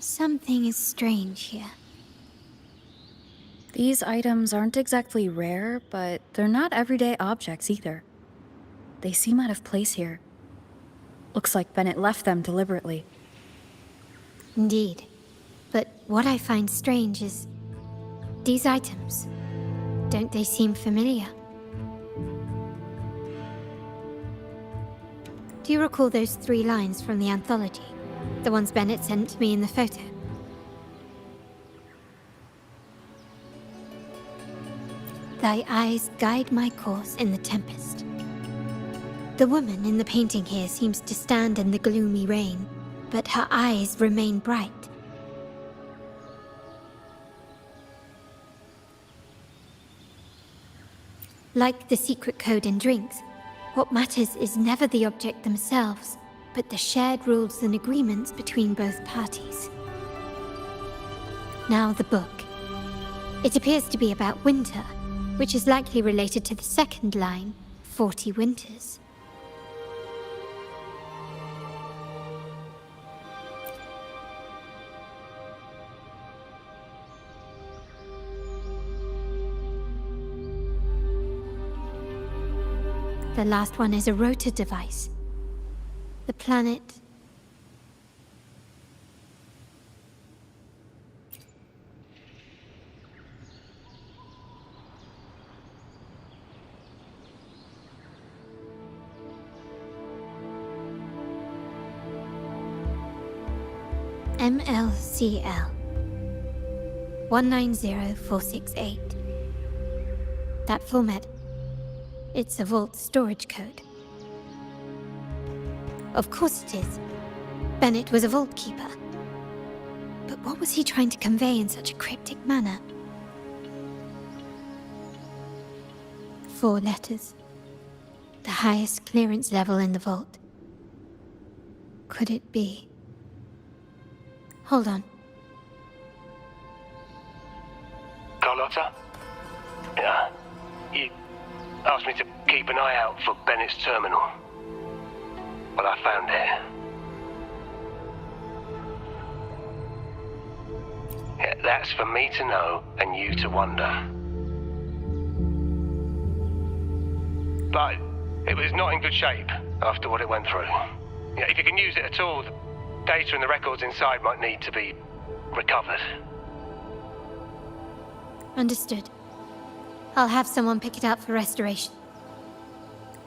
Something is strange here. These items aren't exactly rare, but they're not everyday objects either. They seem out of place here. Looks like Bennett left them deliberately. Indeed. But what I find strange is... these items. Don't they seem familiar? Do you recall those 3 lines from the anthology? The ones Bennett sent me in the photo? Thy eyes guide my course in the tempest. The woman in the painting here seems to stand in the gloomy rain, but her eyes remain bright. Like the secret code in drinks, what matters is never the object themselves, at the shared rules and agreements between both parties. Now the book. It appears to be about winter, which is likely related to the second line, 40 winters. The last one is a rotor device. The planet... MLCL 190468. That format, it's a vault storage code. Of course it is. Bennett was a vault keeper. But what was he trying to convey in such a cryptic manner? 4 letters. The highest clearance level in the vault. Could it be? Hold on. Carlotta? Yeah. You asked me to keep an eye out for Bennett's terminal. Well, I found it. Yeah, that's for me to know and you to wonder. But it was not in good shape after what it went through. Yeah, if you can use it at all, the data and the records inside might need to be recovered. Understood. I'll have someone pick it up for restoration.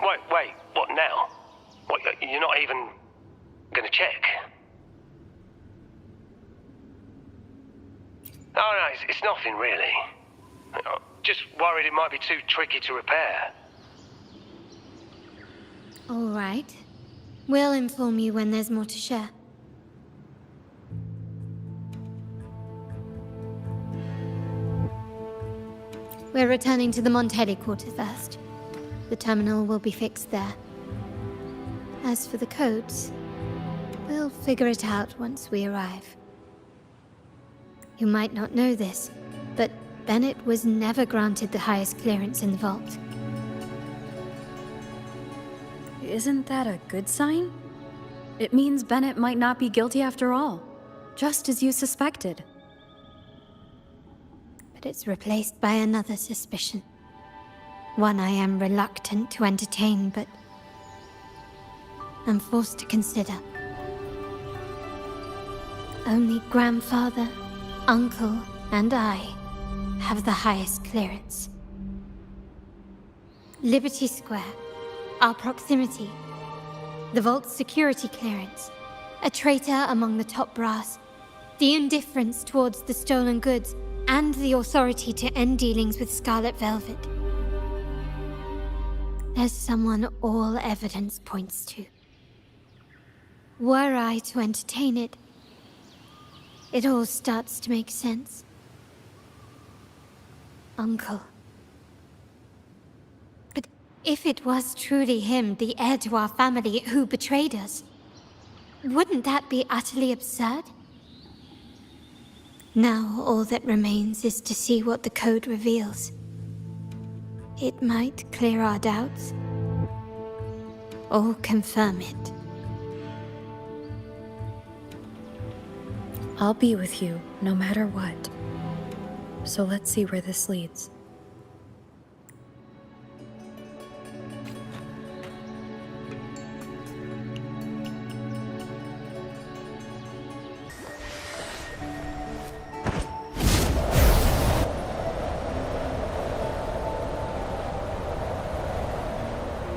Wait, what now? What, you're not even gonna check? Oh no, it's nothing really. Just worried it might be too tricky to repair. All right. We'll inform you when there's more to share. We're returning to the Montelli quarter first. The terminal will be fixed there. As for the codes, we'll figure it out once we arrive. You might not know this, but Bennett was never granted the highest clearance in the vault. Isn't that a good sign? It means Bennett might not be guilty after all, just as you suspected. But it's replaced by another suspicion. One I am reluctant to entertain, but I'm forced to consider. Only grandfather, uncle, and I have the highest clearance. Liberty Square, our proximity, the vault's security clearance, a traitor among the top brass, the indifference towards the stolen goods, and the authority to end dealings with Scarlet Velvet. There's someone all evidence points to. Were I to entertain it, it all starts to make sense. Uncle. But if it was truly him, the heir to our family, who betrayed us, wouldn't that be utterly absurd? Now all that remains is to see what the code reveals. It might clear our doubts, or confirm it. I'll be with you, no matter what. So let's see where this leads.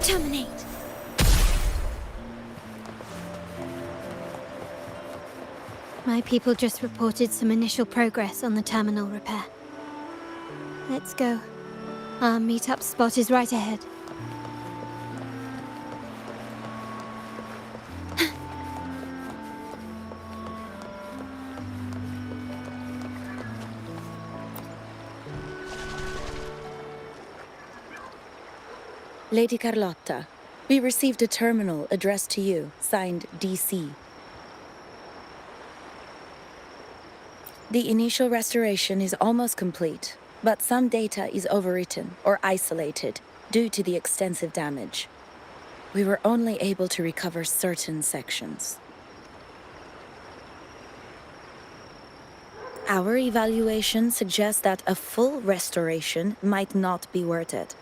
Terminate! My people just reported some initial progress on the terminal repair. Let's go. Our meet-up spot is right ahead. Lady Carlotta, We received a terminal addressed to you, signed DC. The initial restoration is almost complete, but some data is overwritten or isolated due to the extensive damage. We were only able to recover certain sections. Our evaluation suggests that a full restoration might not be worth it.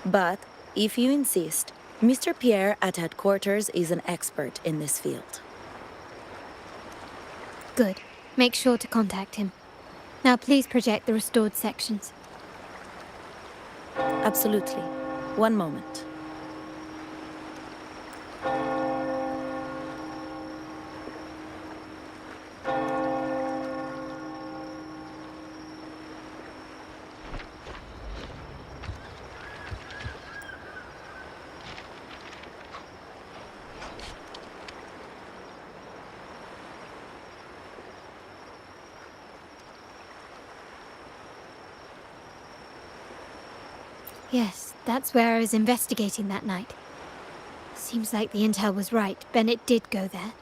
But, if you insist, Mr. Pierre at headquarters is an expert in this field. Good. Make sure to contact him. Now please project the restored sections. Absolutely. One moment. Yes, that's where I was investigating that night. Seems like the intel was right. Bennett did go there.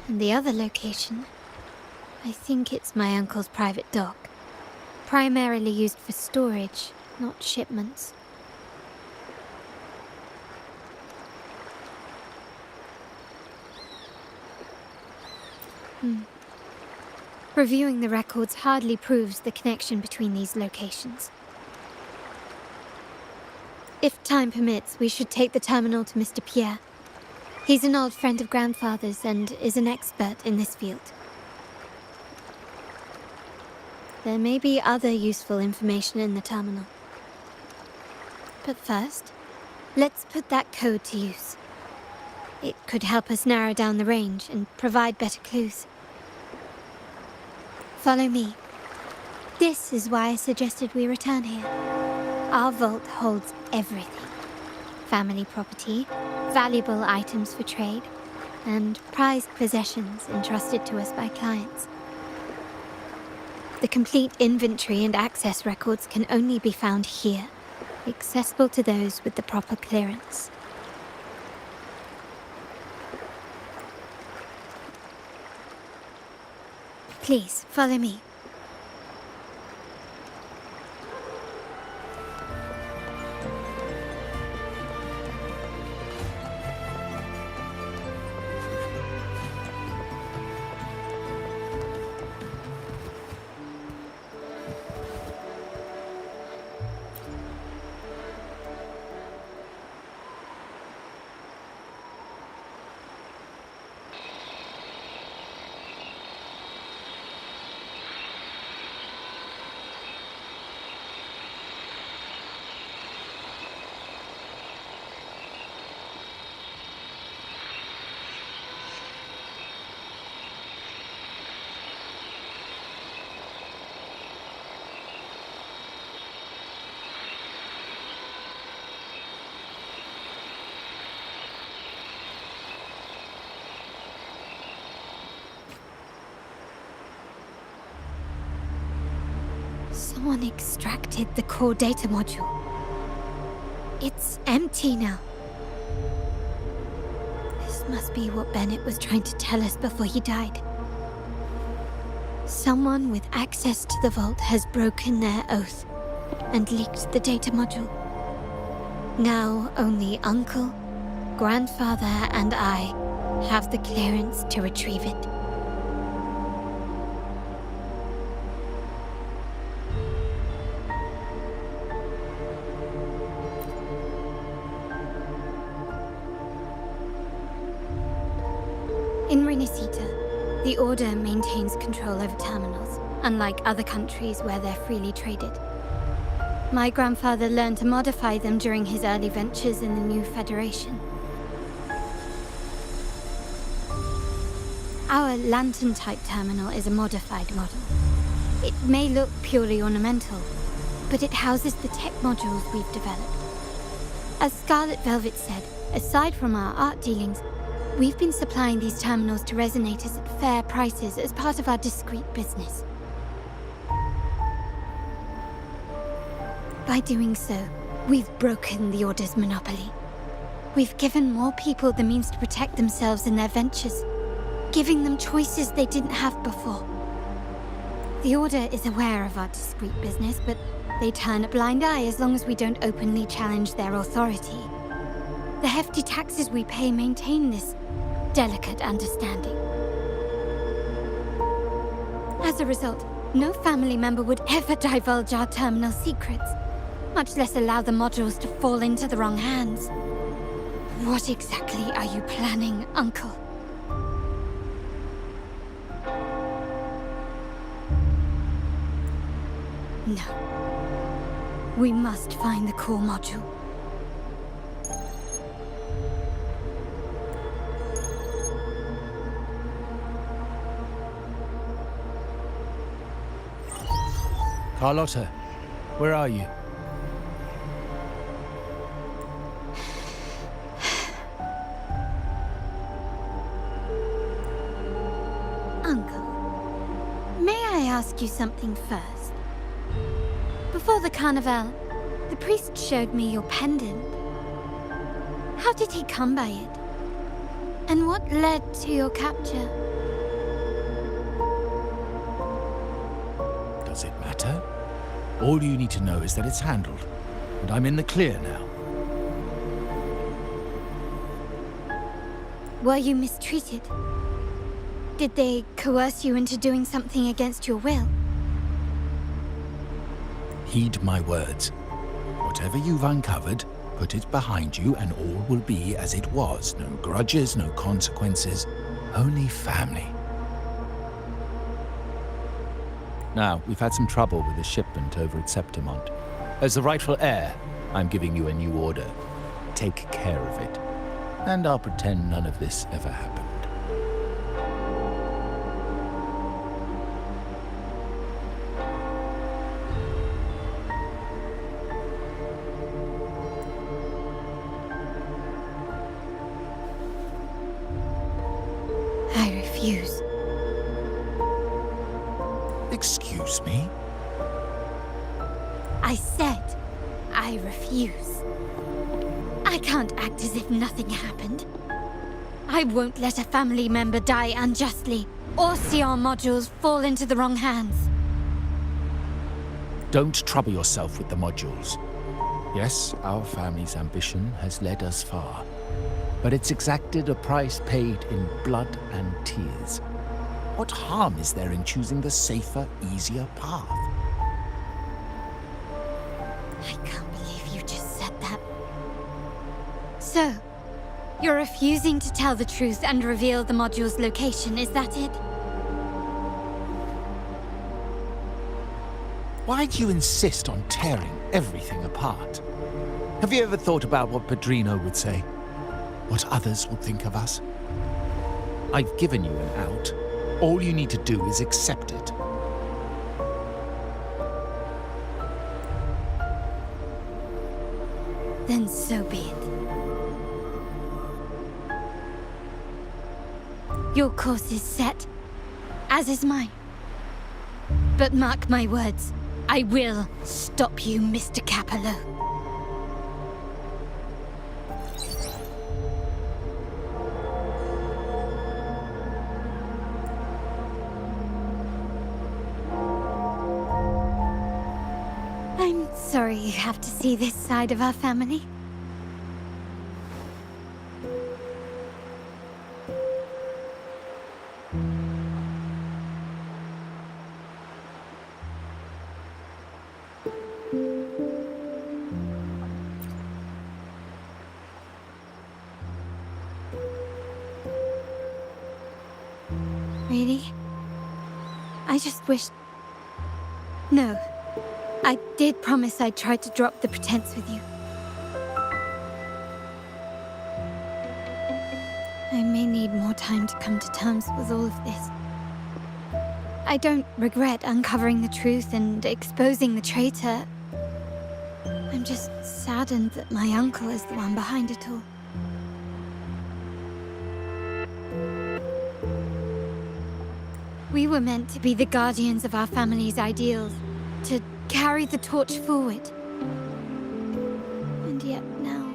And the other location, I think it's my uncle's private dock. Primarily used for storage, not shipments. Reviewing the records hardly proves the connection between these locations. If time permits, we should take the terminal to Mr. Pierre. He's an old friend of Grandfather's and is an expert in this field. There may be other useful information in the terminal. But first, let's put that code to use. It could help us narrow down the range and provide better clues. Follow me. This is why I suggested we return here. Our vault holds everything. Family property, valuable items for trade, and prized possessions entrusted to us by clients. The complete inventory and access records can only be found here, accessible to those with the proper clearance. Please, follow me. Someone extracted the core data module. It's empty now. This must be what Bennett was trying to tell us before he died. Someone with access to the vault has broken their oath and leaked the data module. Now only Uncle, Grandfather, and I have the clearance to retrieve it. In Renisita, the Order maintains control over terminals, unlike other countries where they're freely traded. My grandfather learned to modify them during his early ventures in the new Federation. Our lantern-type terminal is a modified model. It may look purely ornamental, but it houses the tech modules we've developed. As Scarlet Velvet said, aside from our art dealings, we've been supplying these terminals to resonators at fair prices as part of our discreet business. By doing so, We've broken the Order's monopoly. We've given more people the means to protect themselves in their ventures, giving them choices they didn't have before. The Order is aware of our discreet business, but they turn a blind eye as long as we don't openly challenge their authority. The hefty taxes we pay maintain this delicate understanding. As a result, no family member would ever divulge our terminal secrets, much less allow the modules to fall into the wrong hands. What exactly are you planning, Uncle? No. We must find the core module. Carlotta, where are you? Uncle, may I ask you something first? Before the carnival, the priest showed me your pendant. How did he come by it? And what led to your capture? Does it matter? All you need to know is that it's handled, and I'm in the clear now. Were you mistreated? Did they coerce you into doing something against your will? Heed my words. Whatever you've uncovered, put it behind you and all will be as it was. No grudges, no consequences, only family. Now, we've had some trouble with a shipment over at Septimont. As the rightful heir, I'm giving you a new order. Take care of it. And I'll pretend none of this ever happened. I refuse. Excuse me? I said I refuse. I can't act as if nothing happened. I won't let a family member die unjustly, or see our modules fall into the wrong hands. Don't trouble yourself with the modules. Yes, our family's ambition has led us far, but it's exacted a price paid in blood and tears. What harm is there in choosing the safer, easier path? I can't believe you just said that. So, you're refusing to tell the truth and reveal the module's location, is that it? Why do you insist on tearing everything apart? Have you ever thought about what Padrino would say? What others would think of us? I've given you an out. All you need to do is accept it. Then so be it. Your course is set, as is mine. But mark my words, I will stop you, Mr. Capello. I'm sorry you have to see this side of our family. Really? I just wished... No. I did promise I'd try to drop the pretense with you. I may need more time to come to terms with all of this. I don't regret uncovering the truth and exposing the traitor. I'm just saddened that my uncle is the one behind it all. We were meant to be the guardians of our family's ideals, to carry the torch forward. And yet now...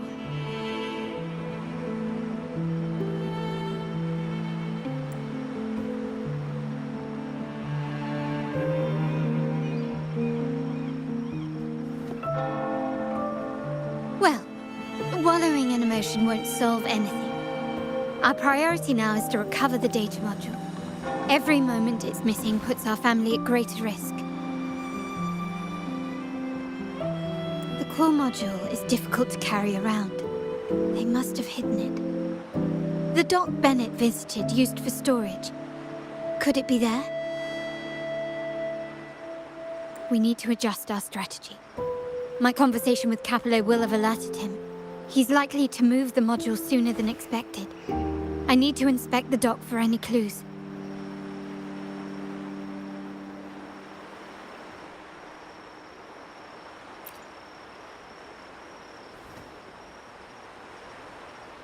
Well, wallowing in emotion won't solve anything. Our priority now is to recover the data module. Every moment it's missing puts our family at greater risk. The core module is difficult to carry around. They must have hidden it. The dock Bennett visited used for storage. Could it be there? We need to adjust our strategy. My conversation with Capello will have alerted him. He's likely to move the module sooner than expected. I need to inspect the dock for any clues.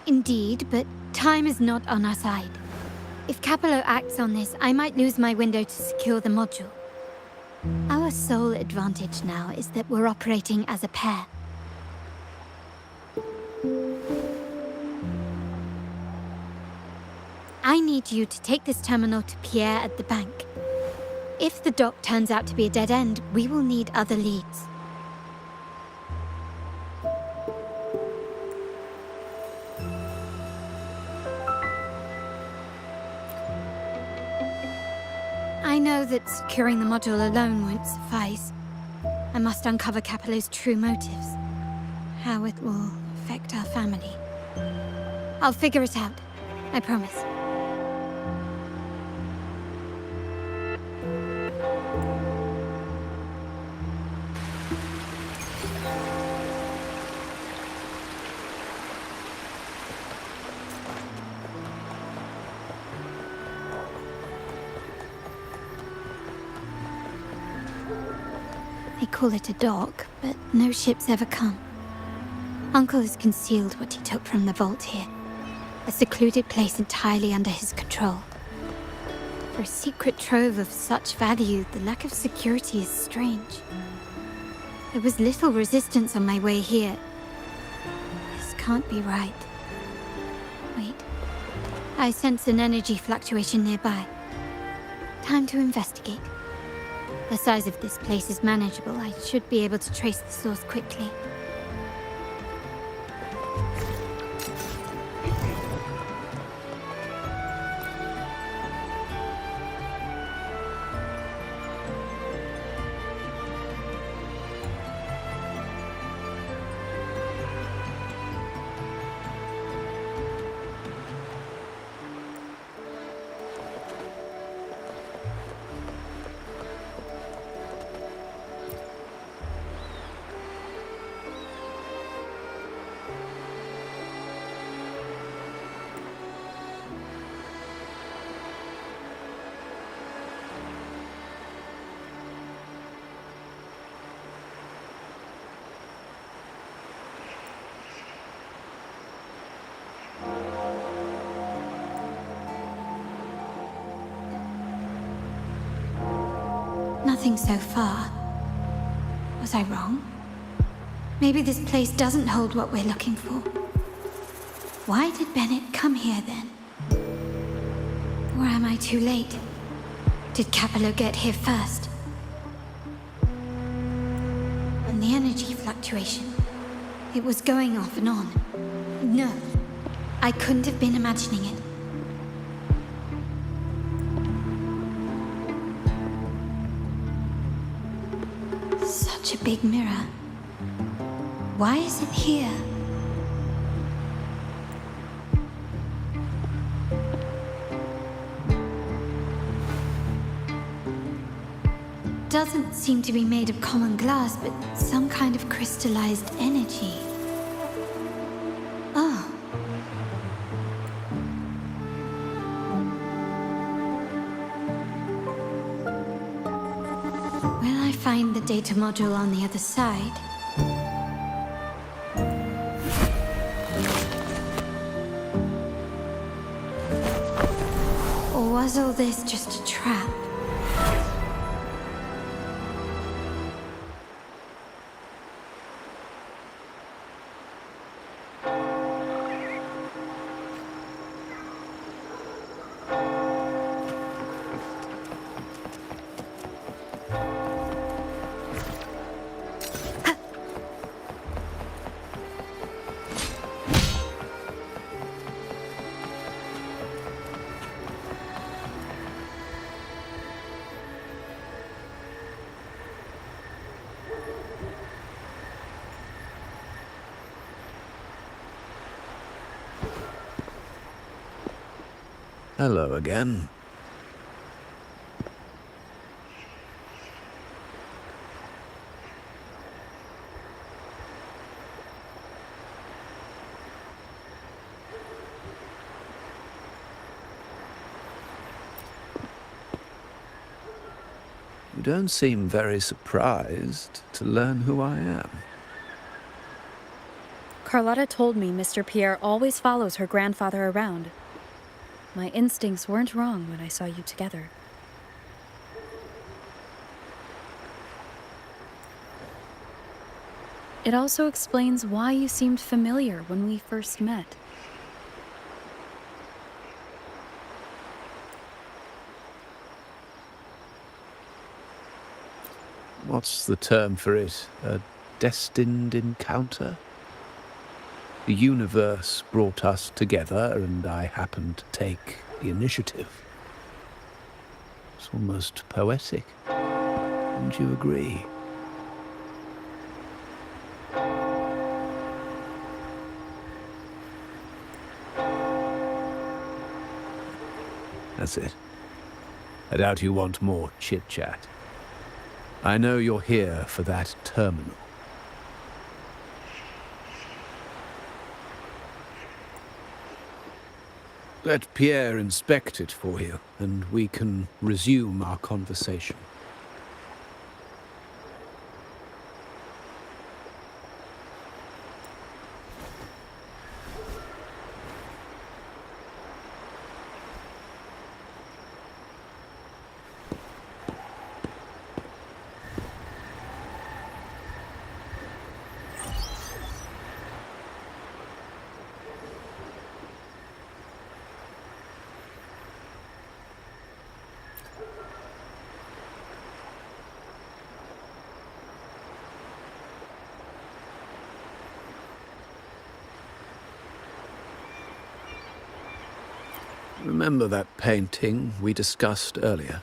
Indeed, but time is not on our side. If Capello acts on this, I might lose my window to secure the module. Our sole advantage now is that we're operating as a pair. I need you to take this terminal to Pierre at the bank. If the dock turns out to be a dead end, we will need other leads. I know that securing the module alone won't suffice. I must uncover Capello's true motives. How it will affect our family. I'll figure it out. I promise. They call it a dock, but no ships ever come. Uncle has concealed what he took from the vault here. A secluded place entirely under his control. For a secret trove of such value, the lack of security is strange. There was little resistance on my way here. This can't be right. Wait. I sense an energy fluctuation nearby. Time to investigate. The size of this place is manageable. I should be able to trace the source quickly. Nothing so far. Was I wrong? Maybe this place doesn't hold what we're looking for. Why did Bennett come here then? Or am I too late? Did Capello get here first? And the energy fluctuation. It was going off and on. No, I couldn't have been imagining it. Such a big mirror. Why is it here? Doesn't seem to be made of common glass, but some kind of crystallized energy. Oh. Will I find the data module on the other side? Or was all this just a trap? Hello again. You don't seem very surprised to learn who I am. Carlotta told me Mr. Pierre always follows her grandfather around. My instincts weren't wrong when I saw you together. It also explains why you seemed familiar when we first met. What's the term for it? A destined encounter? The universe brought us together, and I happened to take the initiative. It's almost poetic. Wouldn't you agree? That's it. I doubt you want more chit-chat. I know you're here for that terminal. Let Pierre inspect it for you, and we can resume our conversation. Remember that painting we discussed earlier?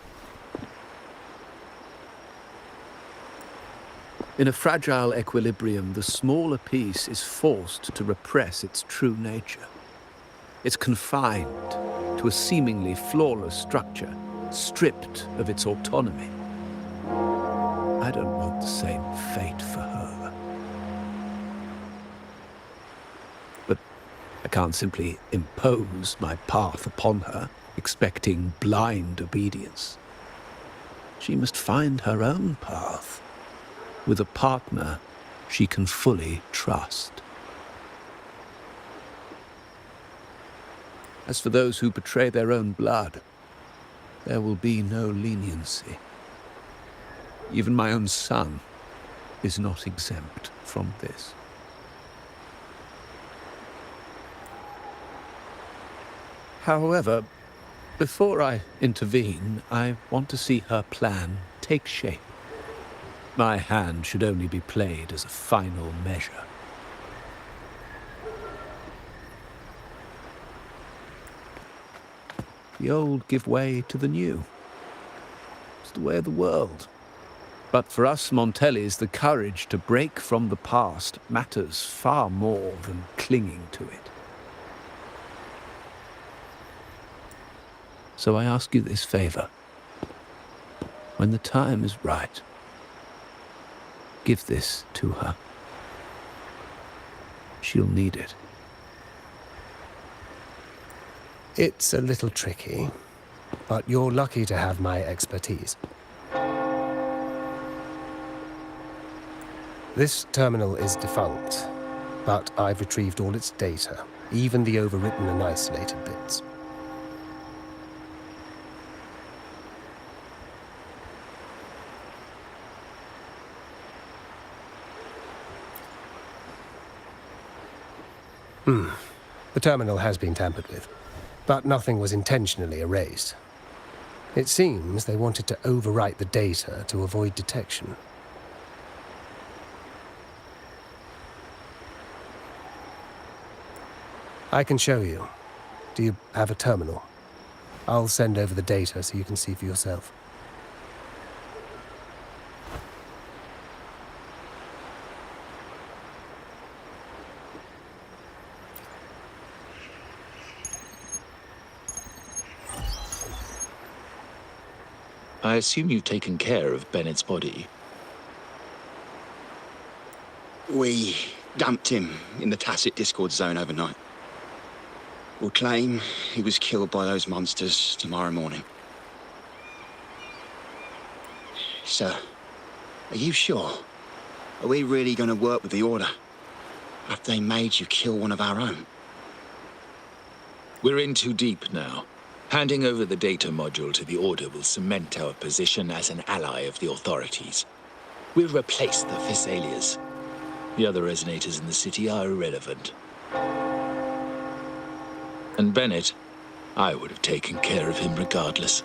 In a fragile equilibrium, the smaller piece is forced to repress its true nature. It's confined to a seemingly flawless structure, stripped of its autonomy. I don't want the same fate for her. But I can't simply impose my path upon her, expecting blind obedience. She must find her own path, with a partner she can fully trust. As for those who betray their own blood, there will be no leniency. Even my own son is not exempt from this. However, before I intervene, I want to see her plan take shape. My hand should only be played as a final measure. The old give way to the new. It's the way of the world. But for us Montellis, the courage to break from the past matters far more than clinging to it. So I ask you this favor. When the time is right, give this to her. She'll need it. It's a little tricky, but you're lucky to have my expertise. This terminal is defunct, but I've retrieved all its data, even the overwritten and isolated bits. The terminal has been tampered with, but nothing was intentionally erased. It seems they wanted to overwrite the data to avoid detection. I can show you. Do you have a terminal? I'll send over the data so you can see for yourself. I assume you've taken care of Bennett's body. We dumped him in the tacit discord zone overnight. We'll claim he was killed by those monsters tomorrow morning. Sir, are you sure? Are we really going to work with the Order after they made you kill one of our own? We're in too deep now. Handing over the data module to the Order will cement our position as an ally of the authorities. We'll replace the Thessalias. The other resonators in the city are irrelevant. And Bennett, I would have taken care of him regardless.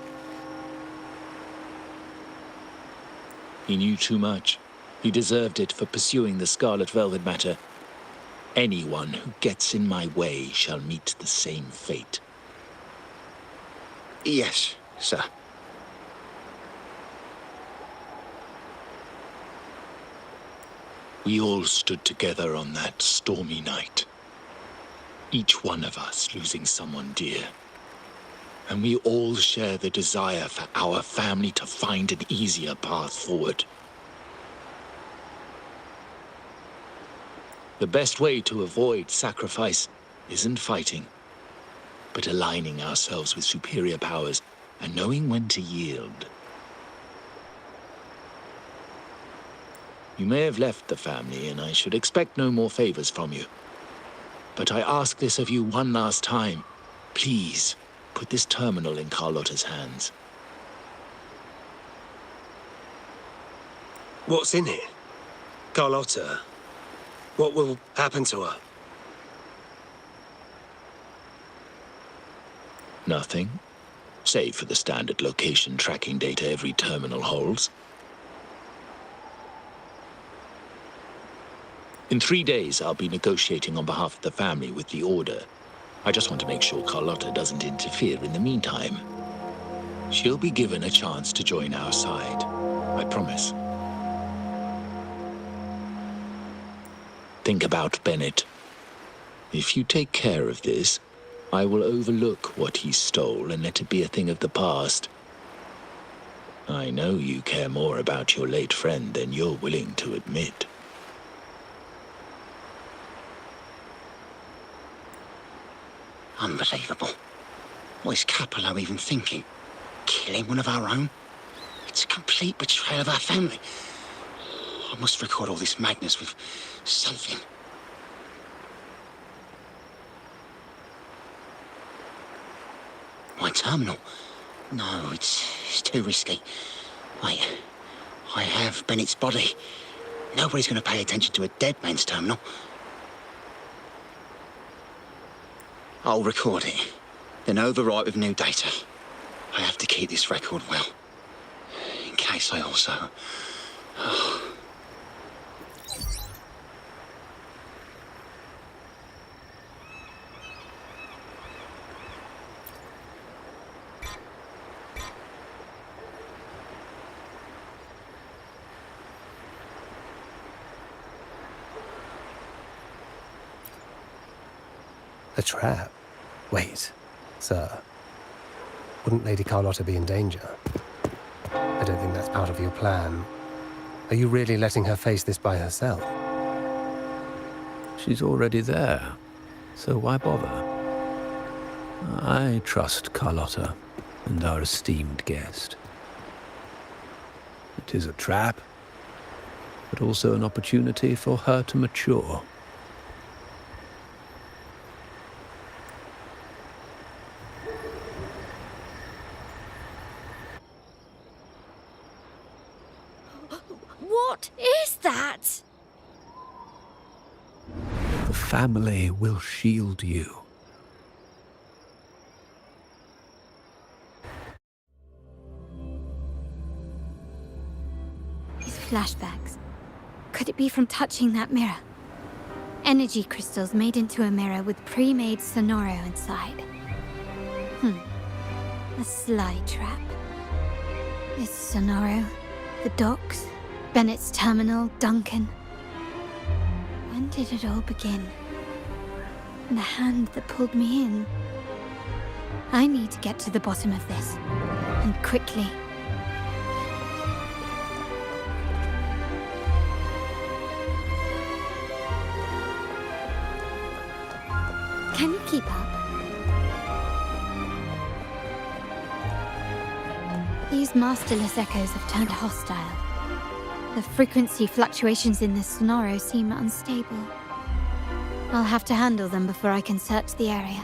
He knew too much. He deserved it for pursuing the Scarlet Velvet matter. Anyone who gets in my way shall meet the same fate. Yes, sir. We all stood together on that stormy night. Each one of us losing someone dear. And we all share the desire for our family to find an easier path forward. The best way to avoid sacrifice isn't fighting, but aligning ourselves with superior powers and knowing when to yield. You may have left the family, and I should expect no more favors from you. But I ask this of you one last time. Please, put this terminal in Carlotta's hands. What's in it? Carlotta? What will happen to her? Nothing, save for the standard location tracking data every terminal holds. In 3 days, I'll be negotiating on behalf of the family with the Order. I just want to make sure Carlotta doesn't interfere in the meantime. She'll be given a chance to join our side. I promise. Think about Bennett. If you take care of this, I will overlook what he stole and let it be a thing of the past. I know you care more about your late friend than you're willing to admit. Unbelievable. What is Capello even thinking? Killing one of our own? It's a complete betrayal of our family. I must record all this madness with something. My terminal? No, it's too risky. Wait, I have Bennett's body. Nobody's going to pay attention to a dead man's terminal. I'll record it, then overwrite with new data. I have to keep this record well, in case I also... A trap? Wait, sir. Wouldn't Lady Carlotta be in danger? I don't think that's part of your plan. Are you really letting her face this by herself? She's already there, so why bother? I trust Carlotta and our esteemed guest. It is a trap, but also an opportunity for her to mature. What is that? The family will shield you. These flashbacks. Could it be from touching that mirror? Energy crystals made into a mirror with pre-made Sonoro inside. A sly trap. This Sonoro, the docks, Bennett's terminal, Duncan. When did it all begin? The hand that pulled me in. I need to get to the bottom of this, and quickly. Can you keep up? These masterless echoes have turned hostile. The frequency fluctuations in this sonoro seem unstable. I'll have to handle them before I can search the area.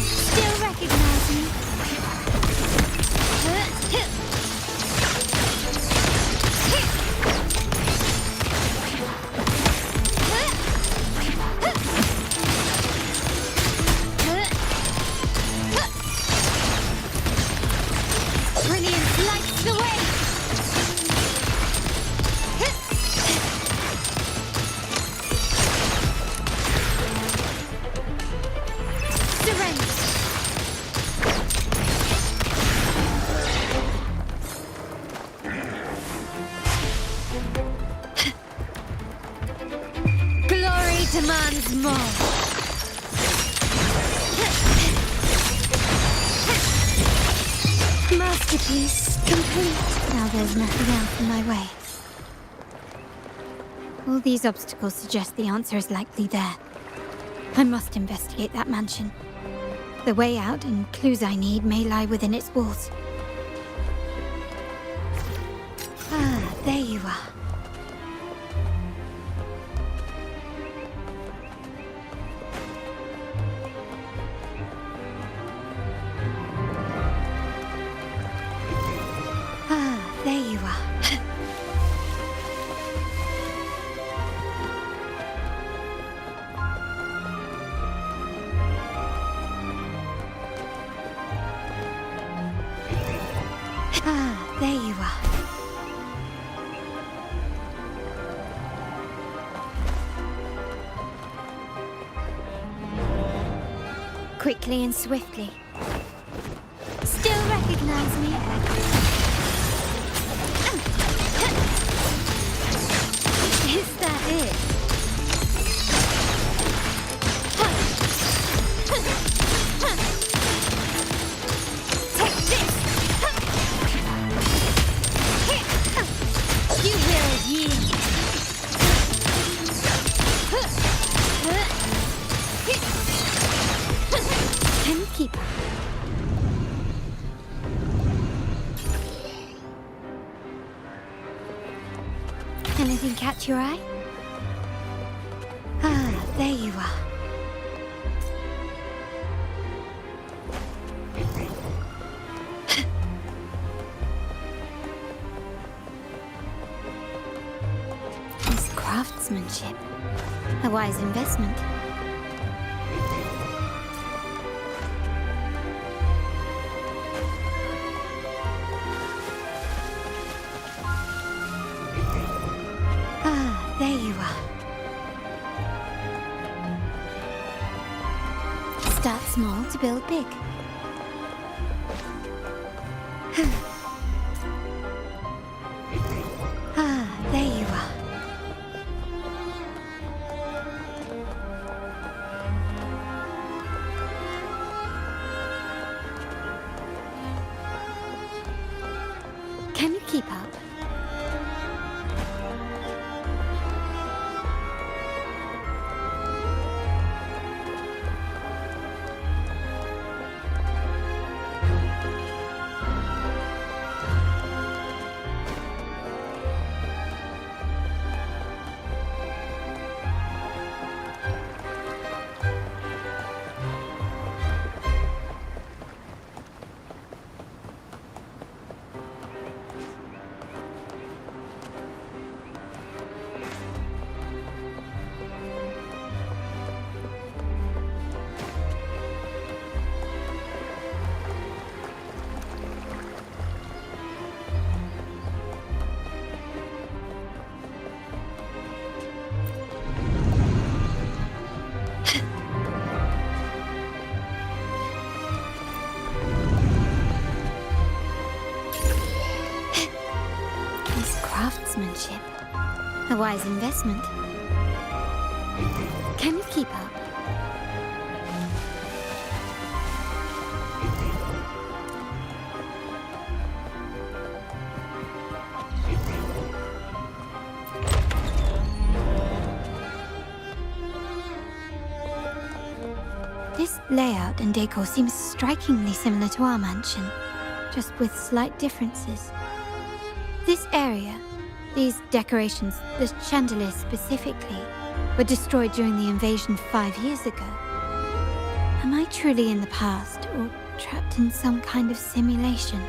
Still recognize me? Brilliant lights the way! Surrender! Glory demands more. Masterpiece complete. Now there's nothing else in my way. All these obstacles suggest the answer is likely there. I must investigate that mansion. The way out and clues I need may lie within its walls. Ah, there you are. Ah, there you are. Ah, there you are. Quickly and swiftly. Still recognize me? Is that it? Take this! You will yield. Can you keep up? Anything catch your eye? Ah, there you are. This craftsmanship. A wise investment. Ah, there you are. Start small to build big. Ah, there you are. Can you keep up? Craftsmanship. A wise investment. Can you keep up? This layout and decor seems strikingly similar to our mansion, just with slight differences. This area, these decorations, the chandelier specifically, were destroyed during the invasion 5 years ago. Am I truly in the past, or trapped in some kind of simulation?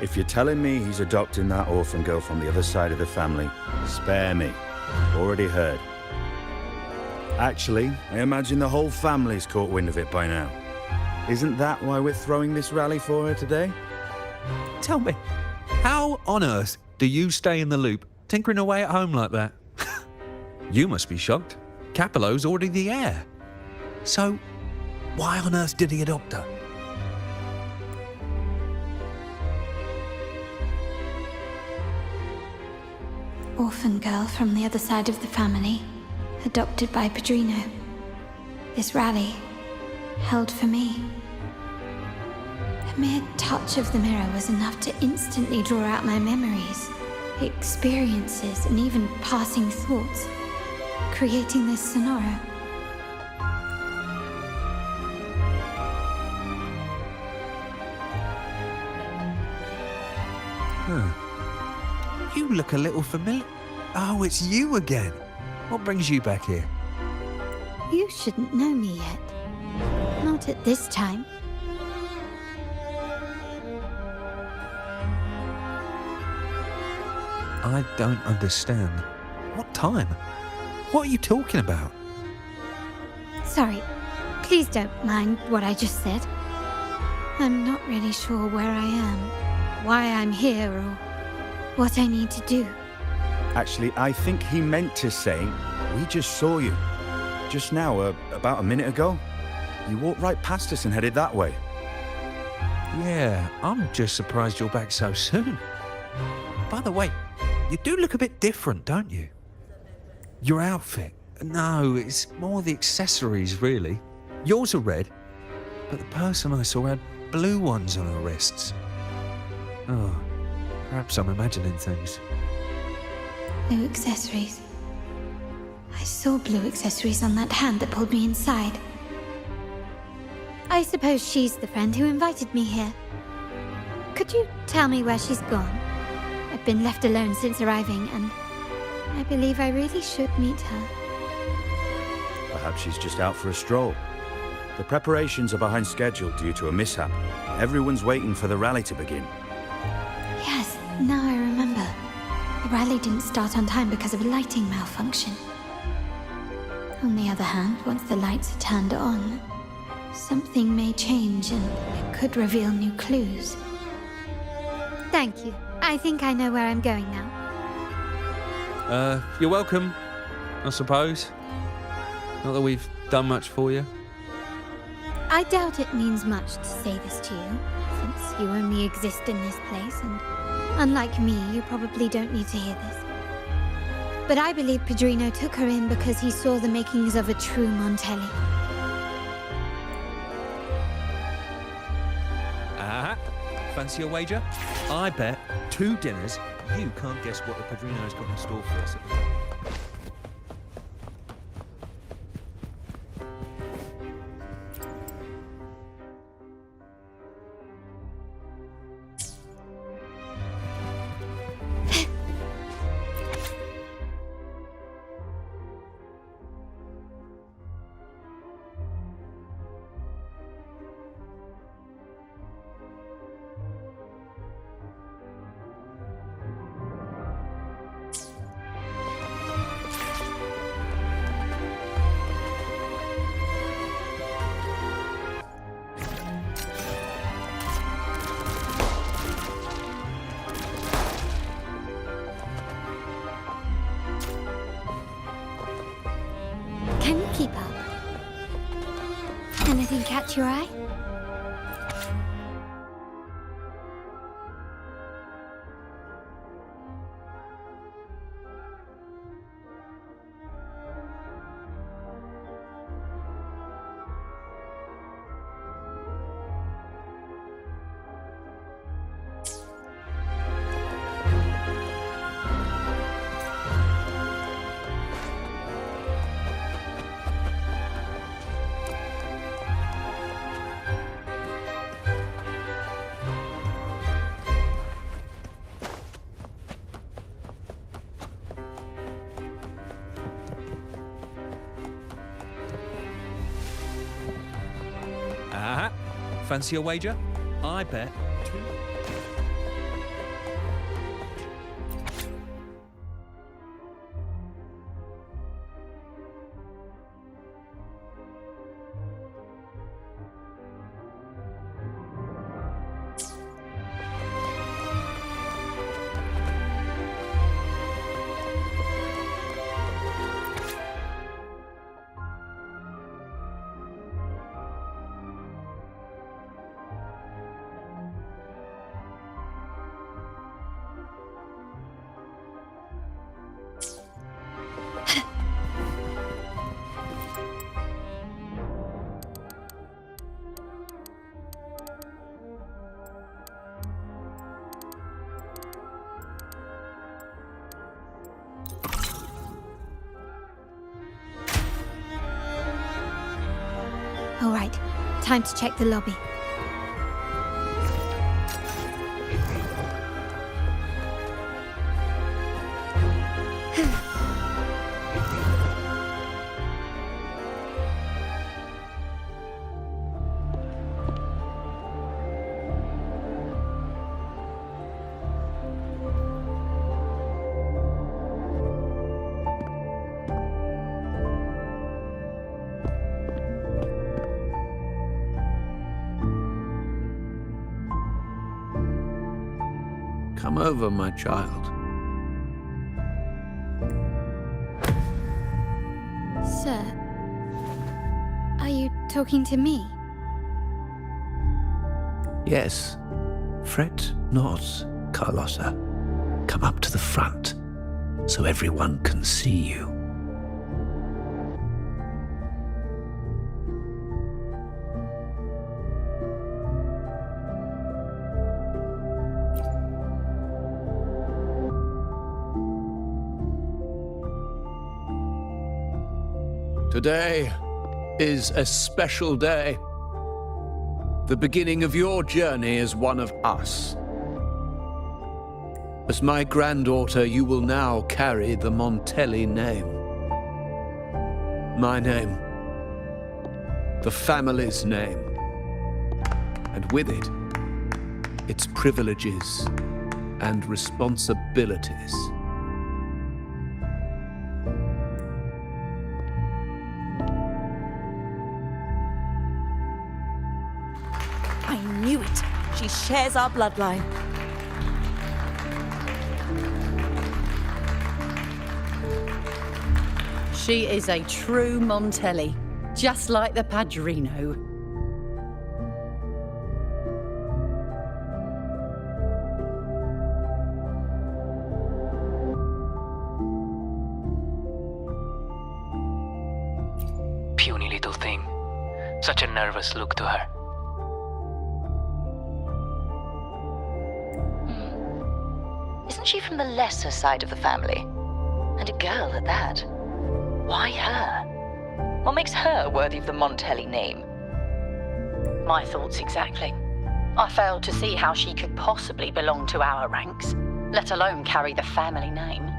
If you're telling me he's adopting that orphan girl from the other side of the family, spare me. Already heard. Actually, I imagine the whole family's caught wind of it by now. Isn't that why we're throwing this rally for her today? Tell me, how on earth do you stay in the loop, tinkering away at home like that? You must be shocked. Capello's already the heir. So, why on earth did he adopt her? Orphan girl from the other side of the family, adopted by Padrino. This rally, held for me. A mere touch of the mirror was enough to instantly draw out my memories, experiences, and even passing thoughts, creating this scenario. You look a little familiar. Oh, it's you again. What brings you back here? You shouldn't know me yet. Not at this time. I don't understand. What time? What are you talking about? Sorry. Please don't mind what I just said. I'm not really sure where I am, why I'm here, or what I need to do. Actually, I think he meant to say, we just saw you. Just now, about a minute ago. You walked right past us and headed that way. Yeah, I'm just surprised you're back so soon. By the way, you do look a bit different, don't you? Your outfit. No, it's more the accessories, really. Yours are red, but the person I saw had blue ones on her wrists. Oh, perhaps I'm imagining things. Blue accessories. I saw blue accessories on that hand that pulled me inside. I suppose she's the friend who invited me here. Could you tell me where she's gone? I've been left alone since arriving, and I believe I really should meet her. Perhaps she's just out for a stroll. The preparations are behind schedule due to a mishap. Everyone's waiting for the rally to begin. Yes, now I remember. The rally didn't start on time because of a lighting malfunction. On the other hand, once the lights are turned on, something may change and it could reveal new clues. Thank you. I think I know where I'm going now. You're welcome, I suppose. Not that we've done much for you. I doubt it means much to say this to you, since you only exist in this place, and unlike me, you probably don't need to hear this. But I believe Padrino took her in because he saw the makings of a true Montelli. Fancy a wager? I bet 2 dinners you can't guess what the Padrino's got in store for us. Can you keep up? Anything catch your eye? Fancy a wager? I bet. All right, time to check the lobby. Come over, my child. Sir, are you talking to me? Yes. Fret not, Carlotta. Come up to the front, so everyone can see you. Today is a special day. The beginning of your journey as one of us. As my granddaughter, you will now carry the Montelli name. My name. The family's name. And with it, its privileges and responsibilities. I knew it. She shares our bloodline. She is a true Montelli, just like the Padrino. Puny little thing. Such a nervous look to her. Isn't she from the lesser side of the family? And a girl at that. Why her? What makes her worthy of the Montelli name? My thoughts exactly. I failed to see how she could possibly belong to our ranks, let alone carry the family name.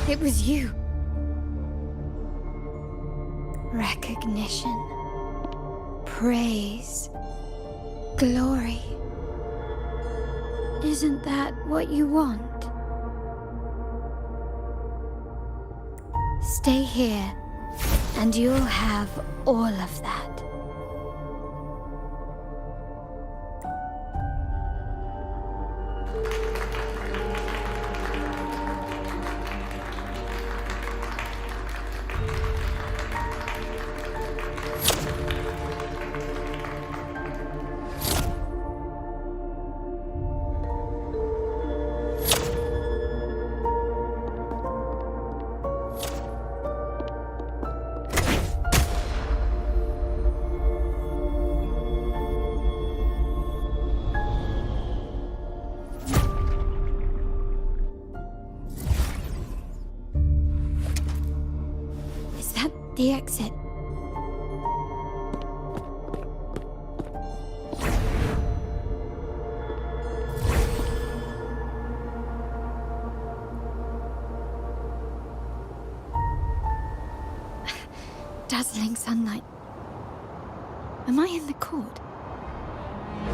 It was you. Recognition. Praise. Glory. Isn't that what you want? Stay here, and you'll have all of that. The exit. dazzling sunlight. Am I in the court?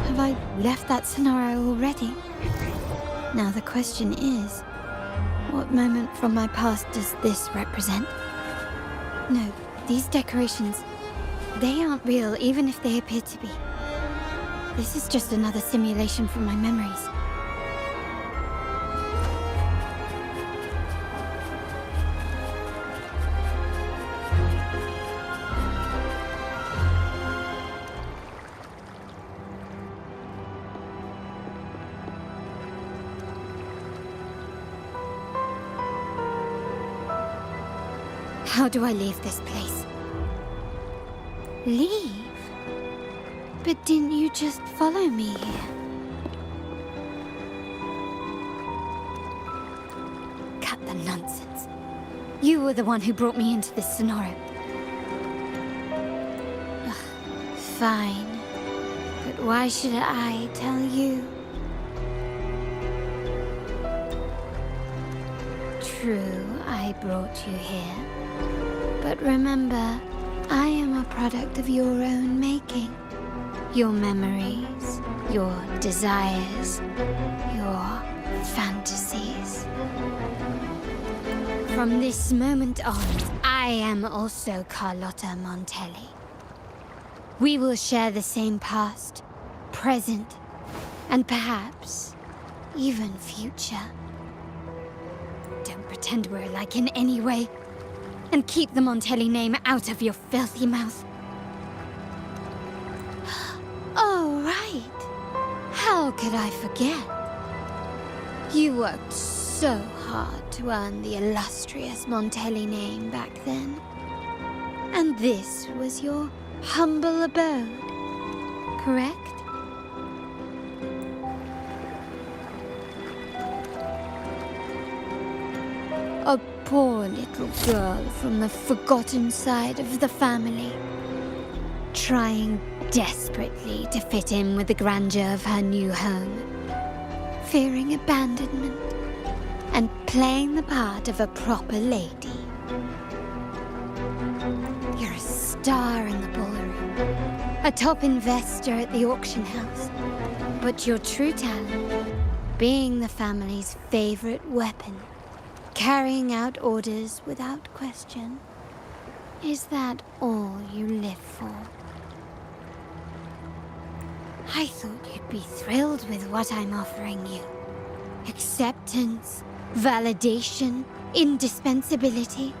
Have I left that scenario already? Now the question is, what moment from my past does this represent? No, these decorations, they aren't real even if they appear to be. This is just another simulation from my memories. How do I leave this place? Leave? But didn't you just follow me here? Cut the nonsense. You were the one who brought me into this scenario. Ugh, fine. But why should I tell you? True, I brought you here. But remember, I am a product of your own making. Your memories, your desires, your fantasies. From this moment on, I am also Carlotta Montelli. We will share the same past, present, and perhaps even future. Don't pretend we're alike in any way. And keep the Montelli name out of your filthy mouth. Oh, right. How could I forget? You worked so hard to earn the illustrious Montelli name back then. And this was your humble abode, correct? A poor little girl from the forgotten side of the family, trying desperately to fit in with the grandeur of her new home, fearing abandonment, and playing the part of a proper lady. You're a star in the ballroom, a top investor at the auction house, but your true talent, being the family's favorite weapon, carrying out orders without question. Is that all you live for? I thought you'd be thrilled with what I'm offering you. Acceptance, validation, indispensability.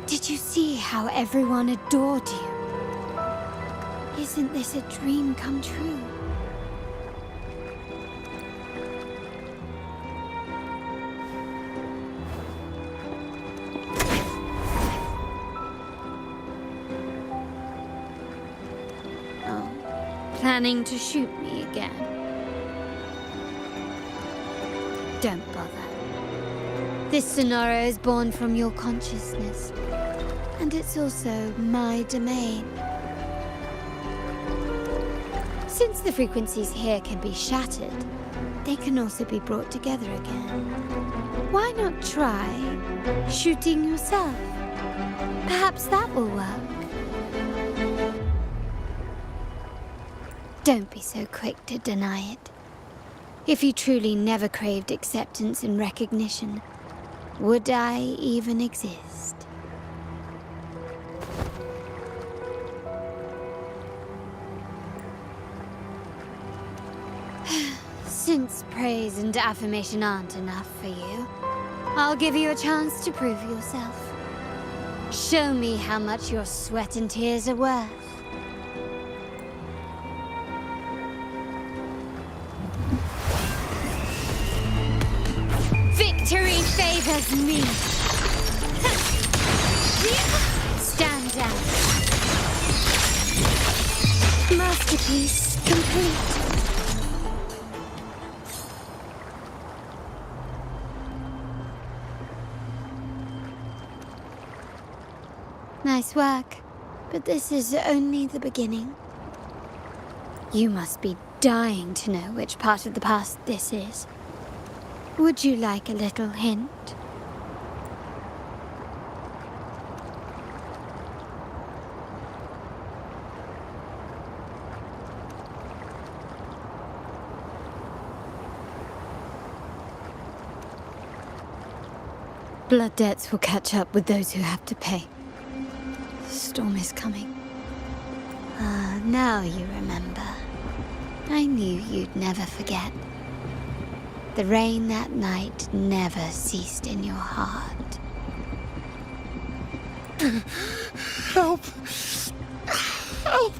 Did you see how everyone adored you? Isn't this a dream come true? Planning to shoot me again? Don't bother. This scenario is born from your consciousness, and it's also my domain. Since the frequencies here can be shattered, they can also be brought together again. Why not try shooting yourself? Perhaps that will work. Don't be so quick to deny it. If you truly never craved acceptance and recognition, would I even exist? Since praise and affirmation aren't enough for you, I'll give you a chance to prove yourself. Show me how much your sweat and tears are worth. Victory favors me. Stand down. Masterpiece complete. Nice work, but this is only the beginning. You must be dying to know which part of the past this is. Would you like a little hint? Blood debts will catch up with those who have to pay. The storm is coming. Ah, now you remember. I knew you'd never forget. The rain that night never ceased in your heart. Help! Help!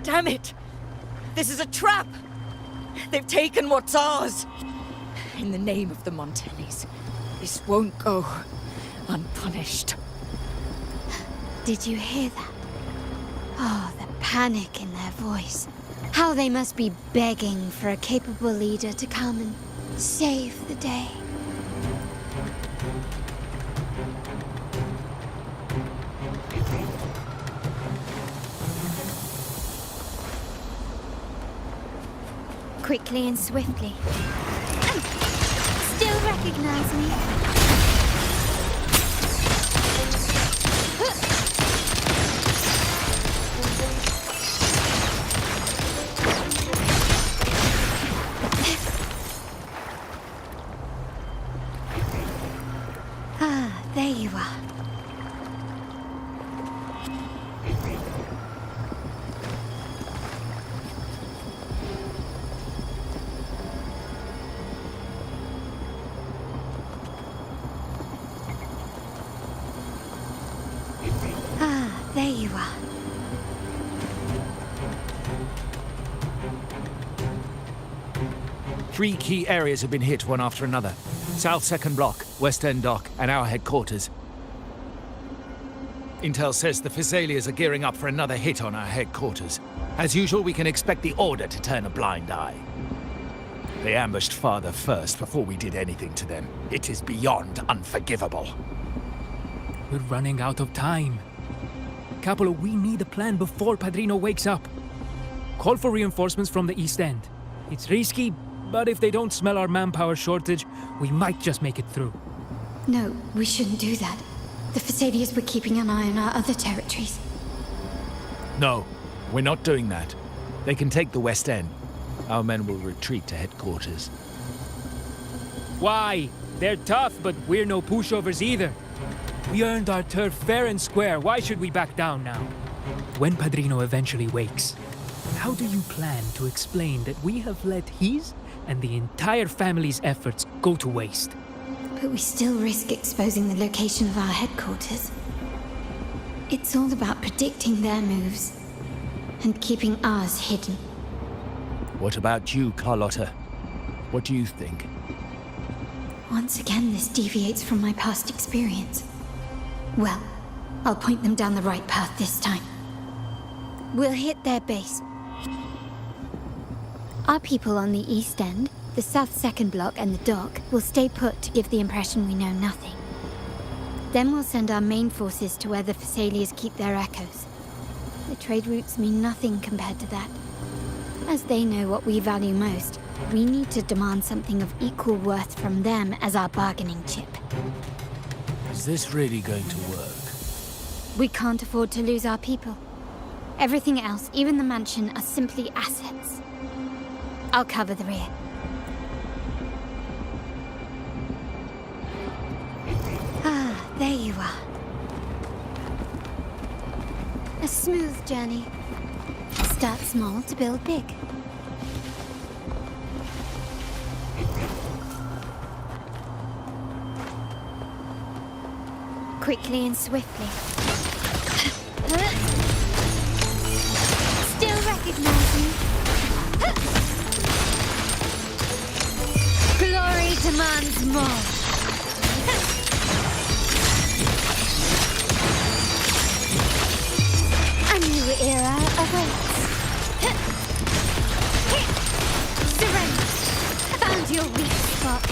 Damn it! This is a trap! They've taken what's ours! In the name of the Montellis, this won't go unpunished. Did you hear that? Oh, the panic in their voice. How they must be begging for a capable leader to come and save the day. Quickly and swiftly. Still recognize me? Ah, there you are. There you are. Three key areas have been hit one after another. South 2nd Block, West End Dock, and our headquarters. Intel says the Physaelias are gearing up for another hit on our headquarters. As usual, we can expect the Order to turn a blind eye. They ambushed Father first before we did anything to them. It is beyond unforgivable. We're running out of time. Capolo, we need a plan before Padrino wakes up. Call for reinforcements from the East End. It's risky, but if they don't smell our manpower shortage, we might just make it through. No, we shouldn't do that. The Physaelias were keeping an eye on our other territories. No, we're not doing that. They can take the West End. Our men will retreat to headquarters. Why? They're tough, but we're no pushovers either. We earned our turf fair and square. Why should we back down now? When Padrino eventually wakes, how do you plan to explain that we have let his and the entire family's efforts go to waste? But we still risk exposing the location of our headquarters. It's all about predicting their moves and keeping ours hidden. What about you, Carlotta? What do you think? Once again, this deviates from my past experience. Well, I'll point them down the right path this time. We'll hit their base. Our people on the East End, the South 2nd Block and the dock will stay put to give the impression we know nothing. Then we'll send our main forces to where the Physaelias keep their echoes. The trade routes mean nothing compared to that. As they know what we value most, we need to demand something of equal worth from them as our bargaining chip. Is this really going to work? We can't afford to lose our people. Everything else, even the mansion, are simply assets. I'll cover the rear. Ah, there you are. A smooth journey. Start small to build big. Quickly and swiftly. Still recognize me? Glory demands more. A new era awaits. Surrender. Found your weak spot.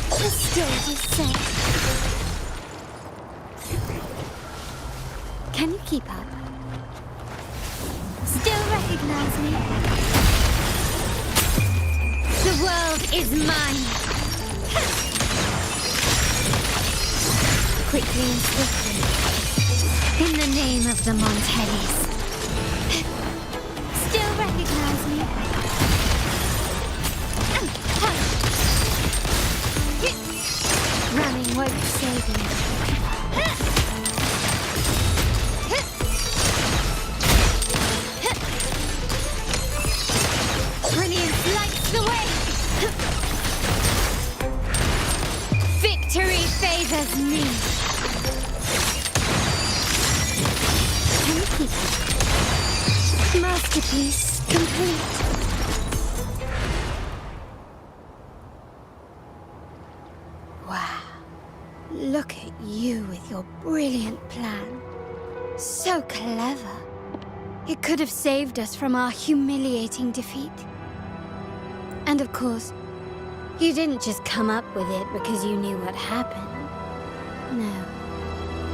The stage is set. Can you keep up? Still recognize me? The world is mine! Quickly and swiftly. In the name of the Montellis. Still recognize me? Running won't save you. Brilliant lights the way! Victory favors me! Thank you. Masterpiece complete. Wow. Look at you with your brilliant plan. So clever. It could have saved us from our humiliating defeat. And of course, you didn't just come up with it because you knew what happened. No.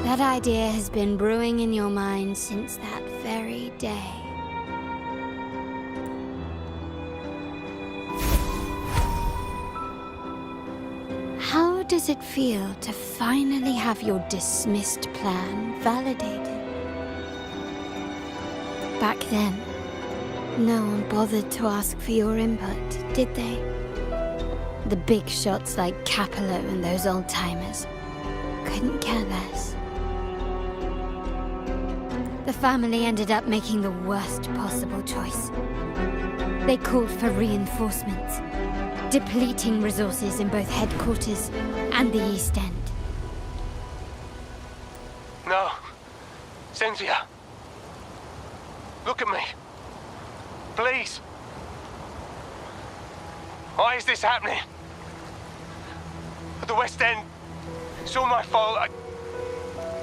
That idea has been brewing in your mind since that very day. How does it feel to finally have your dismissed plan validated? Back then, no one bothered to ask for your input, did they? The big shots like Capello and those old-timers couldn't care less. The family ended up making the worst possible choice. They called for reinforcements, depleting resources in both headquarters and the East End. No. Cynthia. Look at me. Please. Why is this happening? At the West End, it's all my fault. I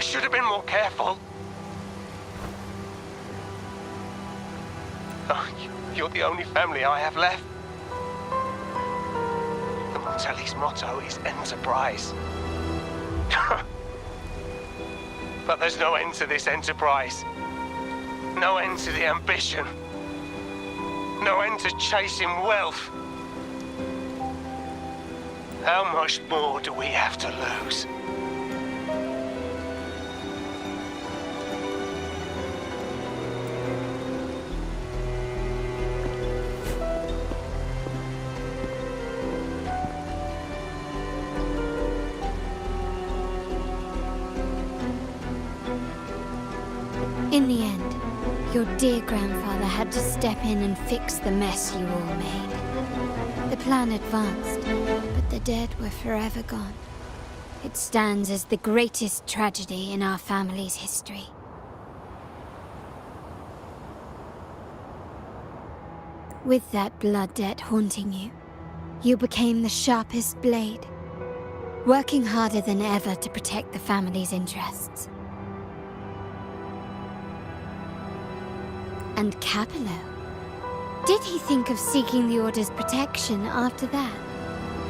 should have been more careful. Oh, you're the only family I have left. The Montelli's motto is enterprise. But there's no end to this enterprise. No end to the ambition. No end to chasing wealth. How much more do we have to lose? In the end, your dear grandfather had to step in and fix the mess you all made. The plan advanced, but the dead were forever gone. It stands as the greatest tragedy in our family's history. With that blood debt haunting you, you became the sharpest blade, working harder than ever to protect the family's interests. And Capello? Did he think of seeking the Order's protection after that?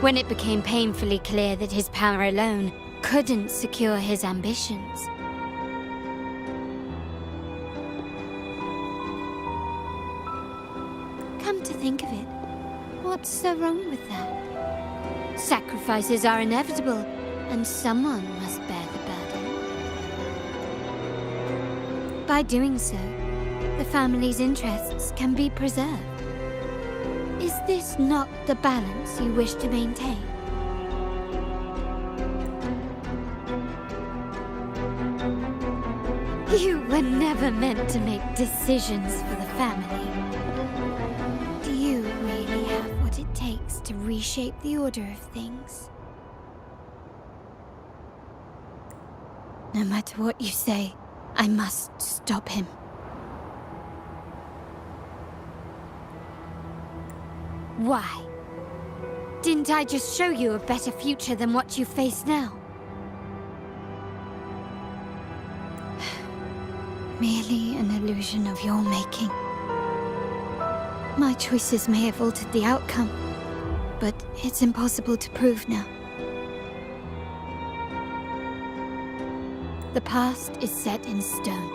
When it became painfully clear that his power alone couldn't secure his ambitions? Come to think of it, what's so wrong with that? Sacrifices are inevitable, and someone must bear the burden. By doing so, the family's interests can be preserved. Is this not the balance you wish to maintain? You were never meant to make decisions for the family. Do you really have what it takes to reshape the order of things? No matter what you say, I must stop him. Why? Didn't I just show you a better future than what you face now? Merely an illusion of your making. My choices may have altered the outcome, but it's impossible to prove now. The past is set in stone.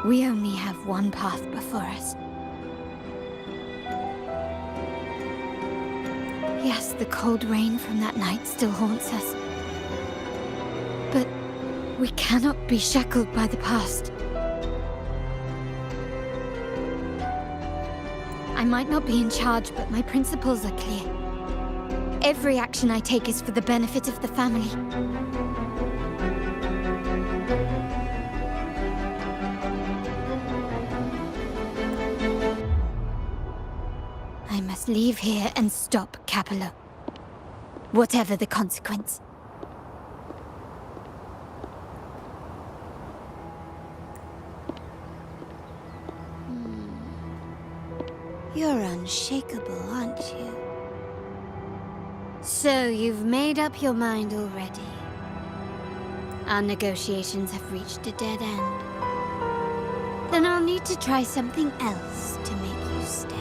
We only have one path before us. Yes, the cold rain from that night still haunts us. But We cannot be shackled by the past. I might not be in charge, but my principles are clear. Every action I take is for the benefit of the family. I must leave here and stop Capello. Whatever the consequence. You're unshakable, aren't you? So you've made up your mind already. Our negotiations have reached a dead end. Then I'll need to try something else to make you stay.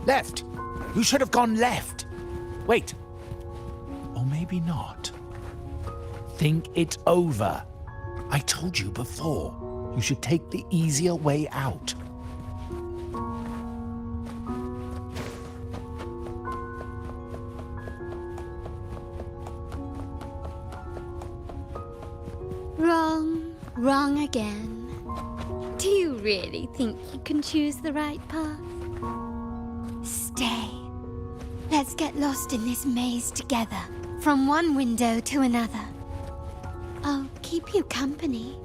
Left! You should have gone left! Wait. Or maybe not. Think it over. I told you before. You should take the easier way out. Wrong. Wrong again. Do you really think you can choose the right path? Stay. Let's get lost in this maze together, from one window to another. I'll keep you company.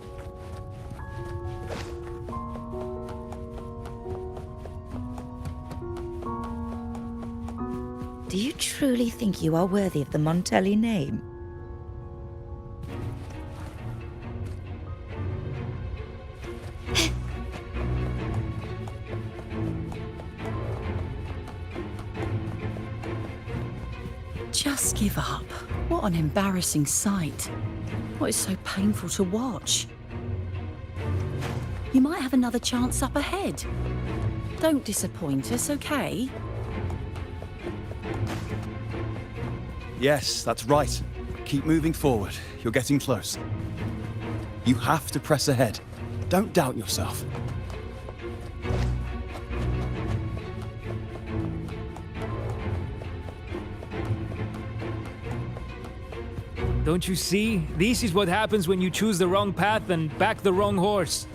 Do you truly think you are worthy of the Montelli name? Just give up. What an embarrassing sight. What is so painful to watch? You might have another chance up ahead. Don't disappoint us, okay? Yes, that's right. Keep moving forward. You're getting close. You have to press ahead. Don't doubt yourself. Don't you see? This is what happens when you choose the wrong path and back the wrong horse.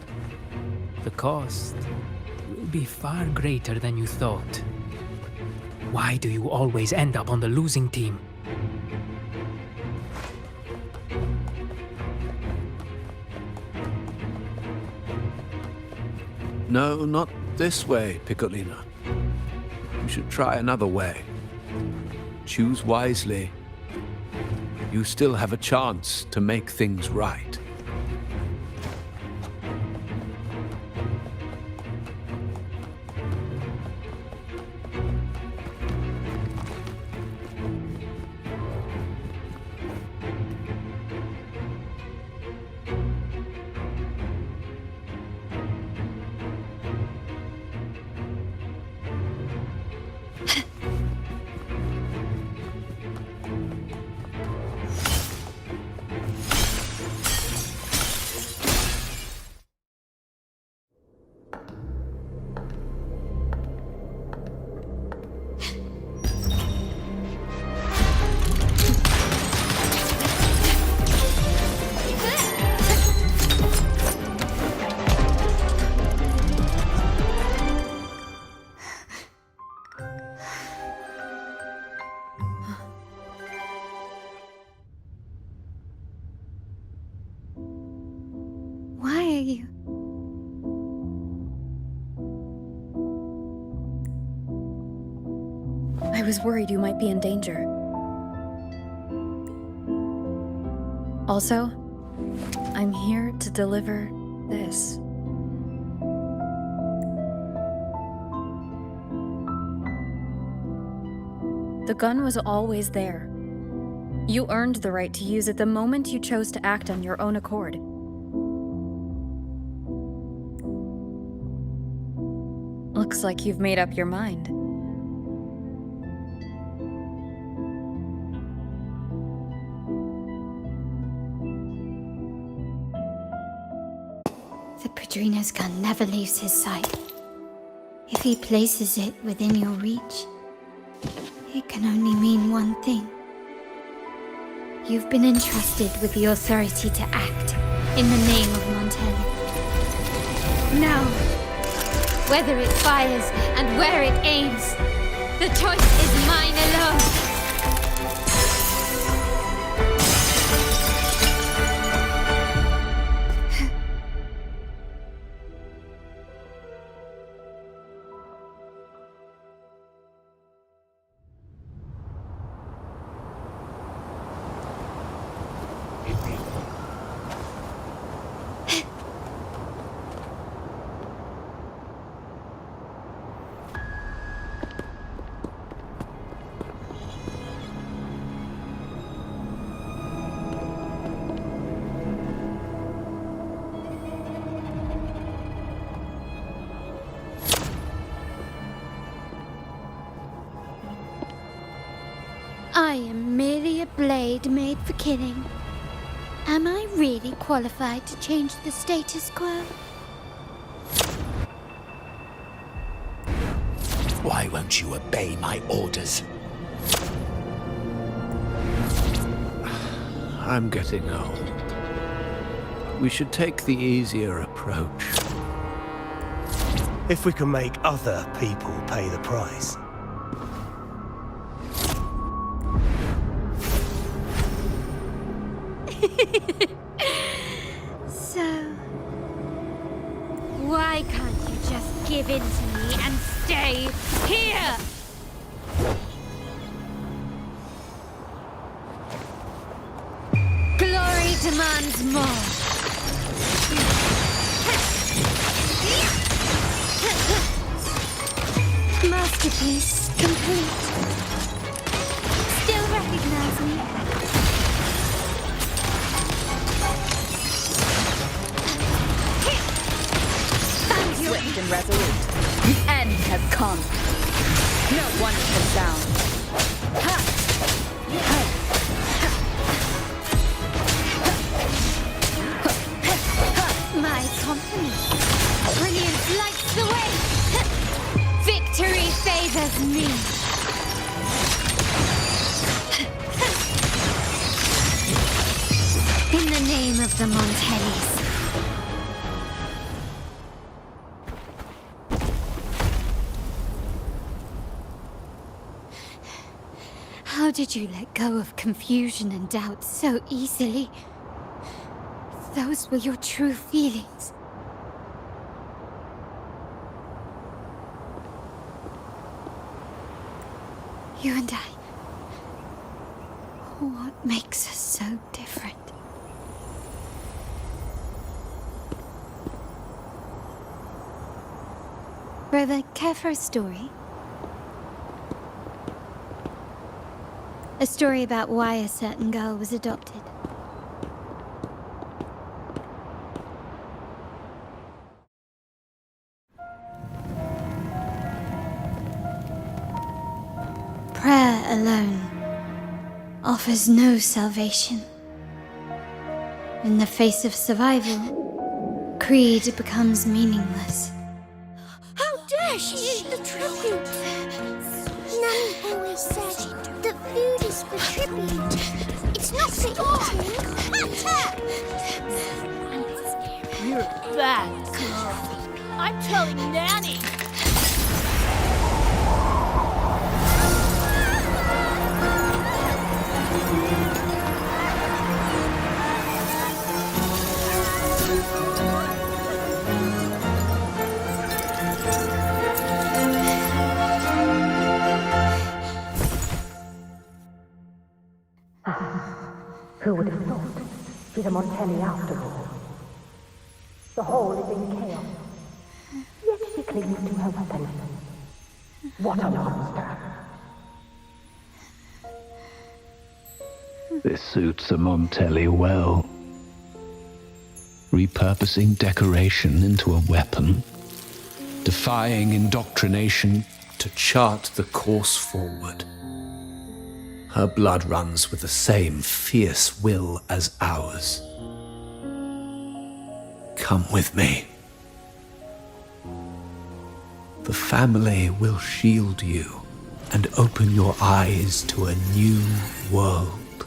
The cost will be far greater than you thought. Why do you always end up on the losing team? No, not this way, Piccolina. You should try another way. Choose wisely. You still have a chance to make things right. Why are you... I was worried you might be in danger. Also, I'm here to deliver this. The gun was always there. You earned the right to use it the moment you chose to act on your own accord. Looks like you've made up your mind. The Padrino's gun never leaves his side. If he places it within your reach, it can only mean one thing. You've been entrusted with the authority to act in the name of Montelli. Now, whether it fires and where it aims, the choice is mine alone. I am merely a blade made for killing. Am I really qualified to change the status quo? Why won't you obey my orders? I'm getting old. We should take the easier approach. If we can make other people pay the price. So, why can't you just give in to me and stay here? Glory demands more. Masterpiece complete. Still recognize me? Swift and resolute. The end has come. No wonder the sound. My company. Brilliance lights the way. Victory favors me. In the name of the Montellis. How did you let go of confusion and doubt so easily? Those were your true feelings. You and I. What makes us so different? Brother, care for a story? A story about why a certain girl was adopted. Prayer alone offers no salvation. In the face of survival, creed becomes meaningless. How dare she eat the tribute? Nanny always said that food is for tribute. It's not for eating. You're a bad girl. I'm telling Nanny. Who would have thought? She's a Montelli after all. The hall is in chaos. Yet she clings to her weapon. What a monster! This suits a Montelli well. Repurposing decoration into a weapon, defying indoctrination to chart the course forward. Her blood runs with the same fierce will as ours. Come with me. The family will shield you and open your eyes to a new world.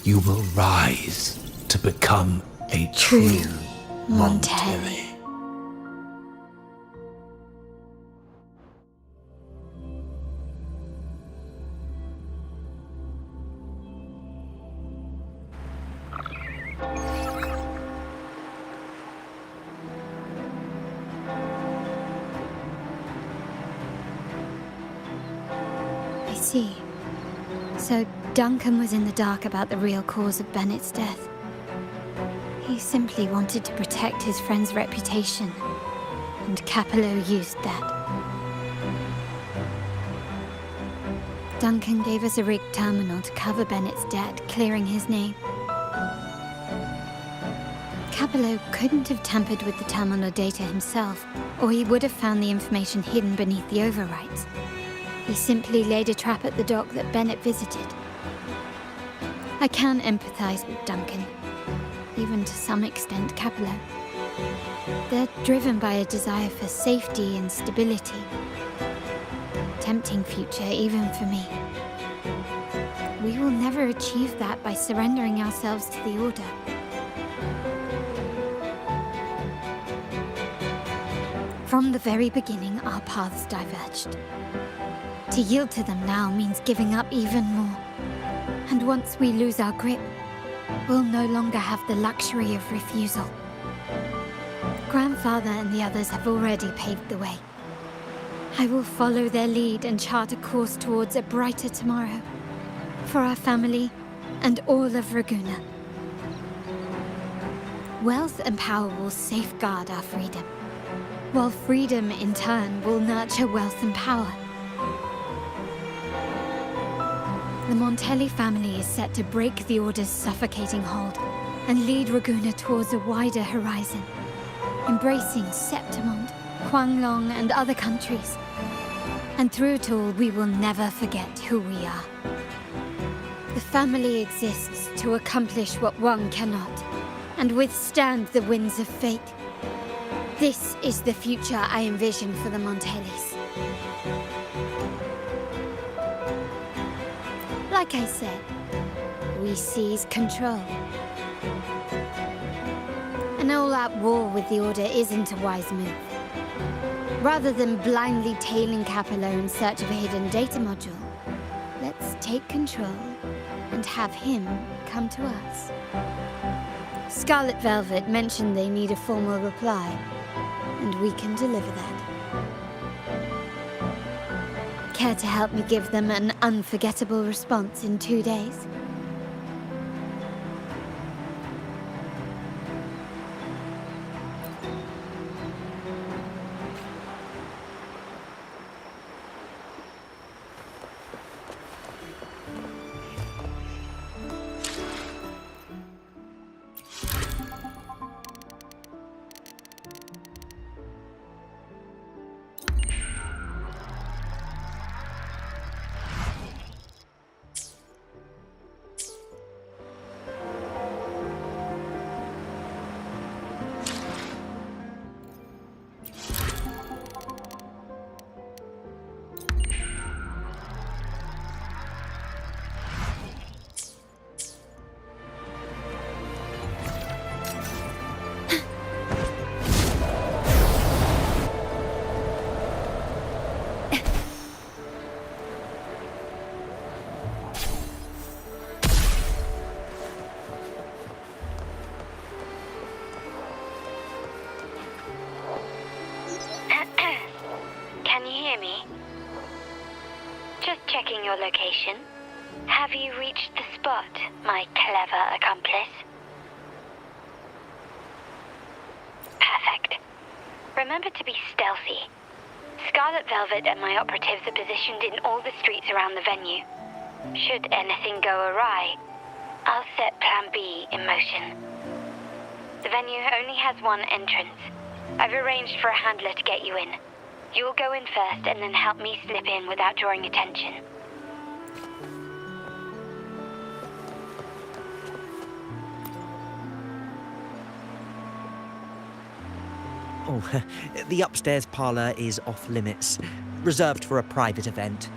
You will rise to become a true Montelli. I see. So Duncan was in the dark about the real cause of Bennett's death. He simply wanted to protect his friend's reputation, and Capello used that. Duncan gave us a rigged terminal to cover Bennett's debt, clearing his name. Capello couldn't have tampered with the terminal data himself, or he would have found the information hidden beneath the overwrites. He simply laid a trap at the dock that Bennett visited. I can empathize with Duncan, even to some extent Capello. They're driven by a desire for safety and stability. Tempting future even for me. We will never achieve that by surrendering ourselves to the Order. From the very beginning, our paths diverged. To yield to them now means giving up even more. And once we lose our grip, we'll no longer have the luxury of refusal. Grandfather and the others have already paved the way. I will follow their lead and chart a course towards a brighter tomorrow. For our family and all of Ragunna. Wealth and power will safeguard our freedom, while freedom in turn will nurture wealth and power. The Montelli family is set to break the Order's suffocating hold and lead Ragunna towards a wider horizon, embracing Septimont, Huanglong, and other countries. And through it all, we will never forget who we are. The family exists to accomplish what one cannot, and withstand the winds of fate. This is the future I envision for the Montellis. Like I said, we seize control. An all-out war with the Order isn't a wise move. Rather than blindly tailing Capello in search of a hidden data module, let's take control and have him come to us. Scarlet Velvet mentioned they need a formal reply, and we can deliver that. Care to help me give them an unforgettable response in 2 days? Can you hear me? Just checking your location. Have you reached the spot, my clever accomplice? Perfect. Remember to be stealthy. Scarlet Velvet and my operatives are positioned in all the streets around the venue. Should anything go awry, I'll set Plan B in motion. The venue only has one entrance. I've arranged for a handler to get you in. You'll go in first and then help me slip in without drawing attention. Oh, the upstairs parlour is off limits, reserved for a private event.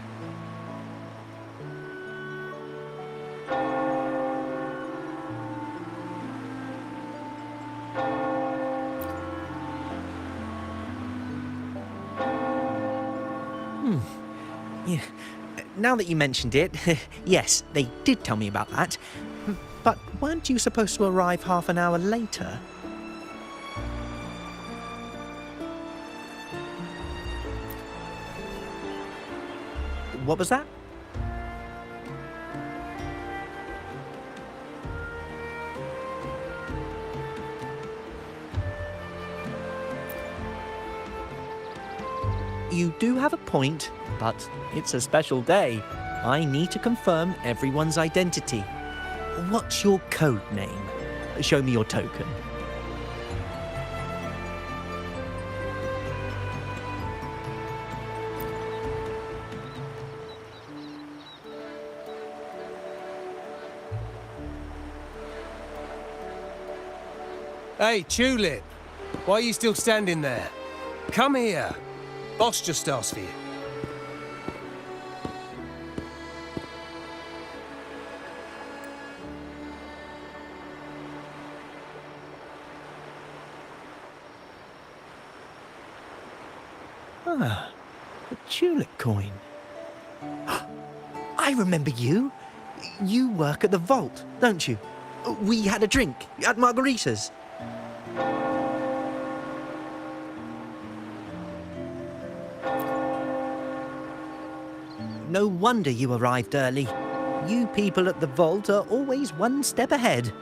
Yeah. Now that you mentioned it, yes, they did tell me about that. But weren't you supposed to arrive half an hour later? What was that? You do have a point, but it's a special day. I need to confirm everyone's identity. What's your code name? Show me your token. Hey, Tulip! Why are you still standing there? Come here. Boss just asked for you. Ah, a tulip coin. I remember you. You work at the vault, don't you? We had a drink at Margarita's. No wonder you arrived early. You people at the vault are always one step ahead.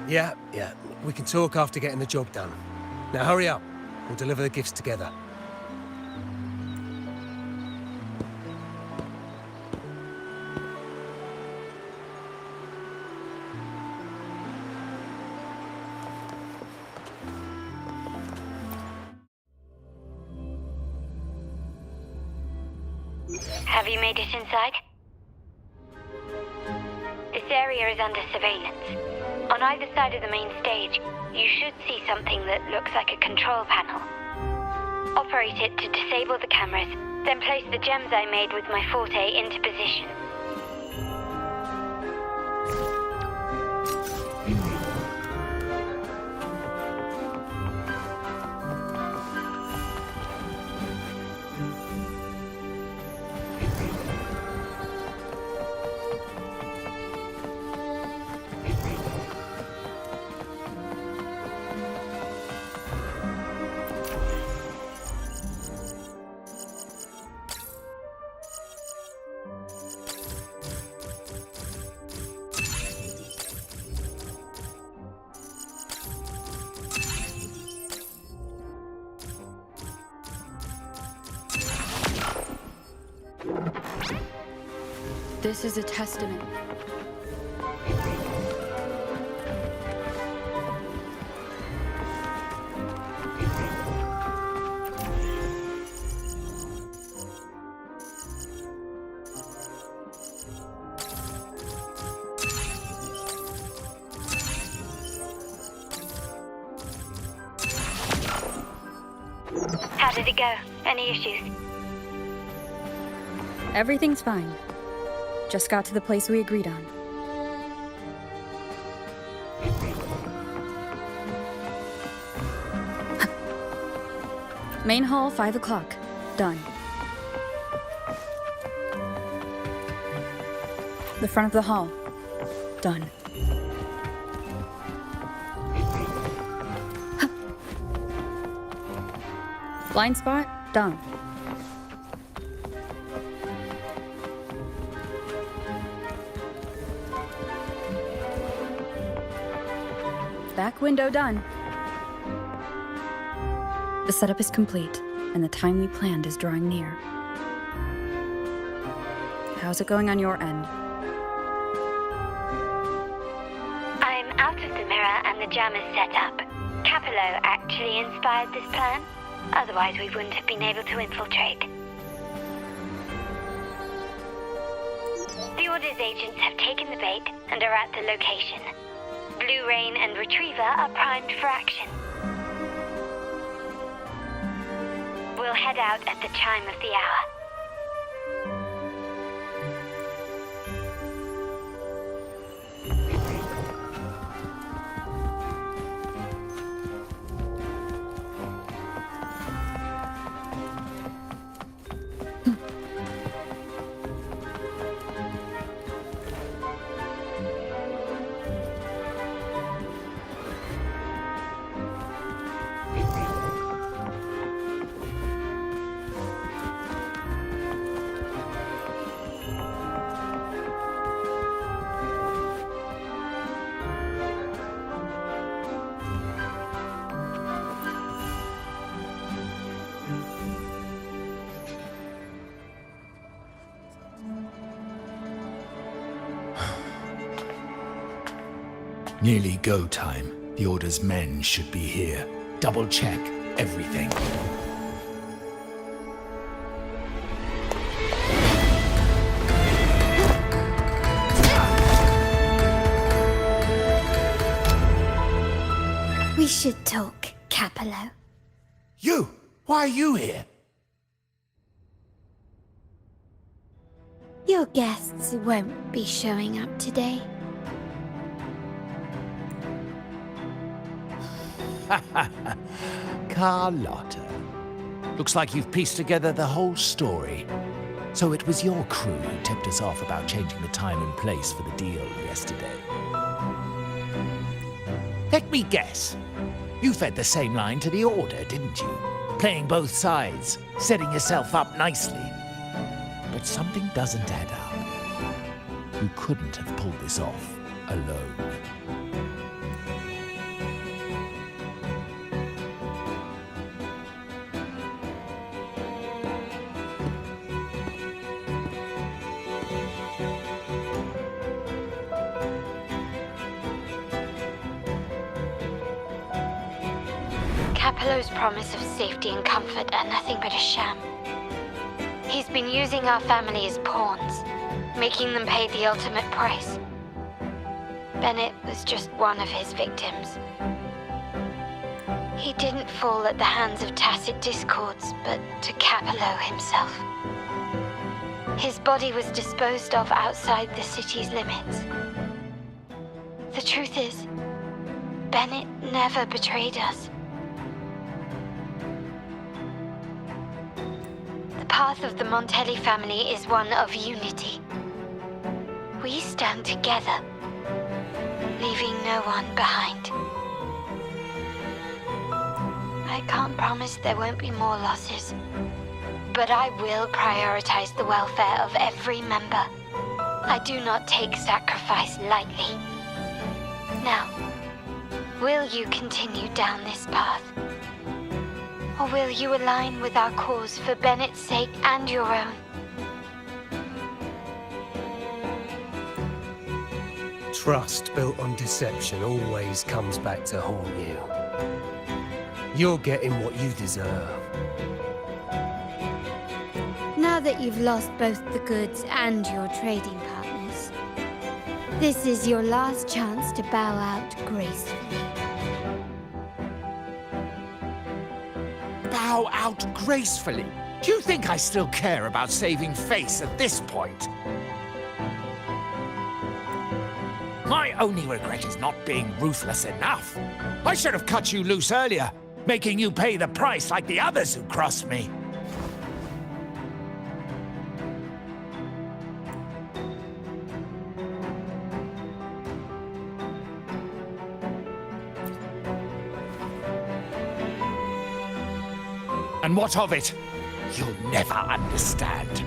Yeah. We can talk after getting the job done. Now hurry up. We'll deliver the gifts together. Have you made it inside? This area is under surveillance. On either side of the main stage, you should see something that looks like a control panel. Operate it to disable the cameras, then place the gems I made with my forte into position. This is a testament. How did it go? Any issues? Everything's fine. Just got to the place we agreed on. Main hall, 5 o'clock. Done. The front of the hall. Done. Blind spot? Done. Back window done. The setup is complete, and the time we planned is drawing near. How's it going on your end? I'm out of the mirror and the jam is set up. Capello actually inspired this plan. Otherwise, we wouldn't have been able to infiltrate. The Order's agents have taken the bait and are at the location. Blue Rain and Retriever are primed for action. We'll head out at the chime of the hour. Nearly go time. The Order's men should be here. Double check everything. We should talk, Capello. You! Why are you here? Your guests won't be showing up today. Carlotta. Looks like you've pieced together the whole story. So it was your crew who tipped us off about changing the time and place for the deal yesterday. Let me guess. You fed the same line to the Order, didn't you? Playing both sides, setting yourself up nicely. But something doesn't add up. You couldn't have pulled this off alone. Capello's promise of safety and comfort are nothing but a sham. He's been using our family as pawns, making them pay the ultimate price. Bennett was just one of his victims. He didn't fall at the hands of tacit discords, but to Capello himself. His body was disposed of outside the city's limits. The truth is, Bennett never betrayed us. The path of the Montelli family is one of unity. We stand together, leaving no one behind. I can't promise there won't be more losses, but I will prioritize the welfare of every member. I do not take sacrifice lightly. Now, will you continue down this path? Or will you align with our cause for Bennett's sake and your own? Trust built on deception always comes back to haunt you. You're getting what you deserve. Now that you've lost both the goods and your trading partners, this is your last chance to bow out gracefully. Bow out gracefully? Do you think I still care about saving face at this point? My only regret is not being ruthless enough. I should have cut you loose earlier, making you pay the price like the others who crossed me. And what of it? You'll never understand.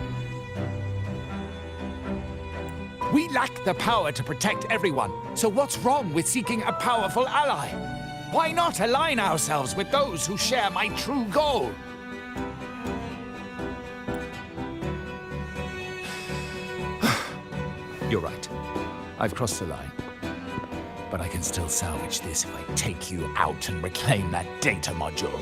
We lack the power to protect everyone, so what's wrong with seeking a powerful ally? Why not align ourselves with those who share my true goal? You're right. I've crossed the line. But I can still salvage this if I take you out and reclaim that data module.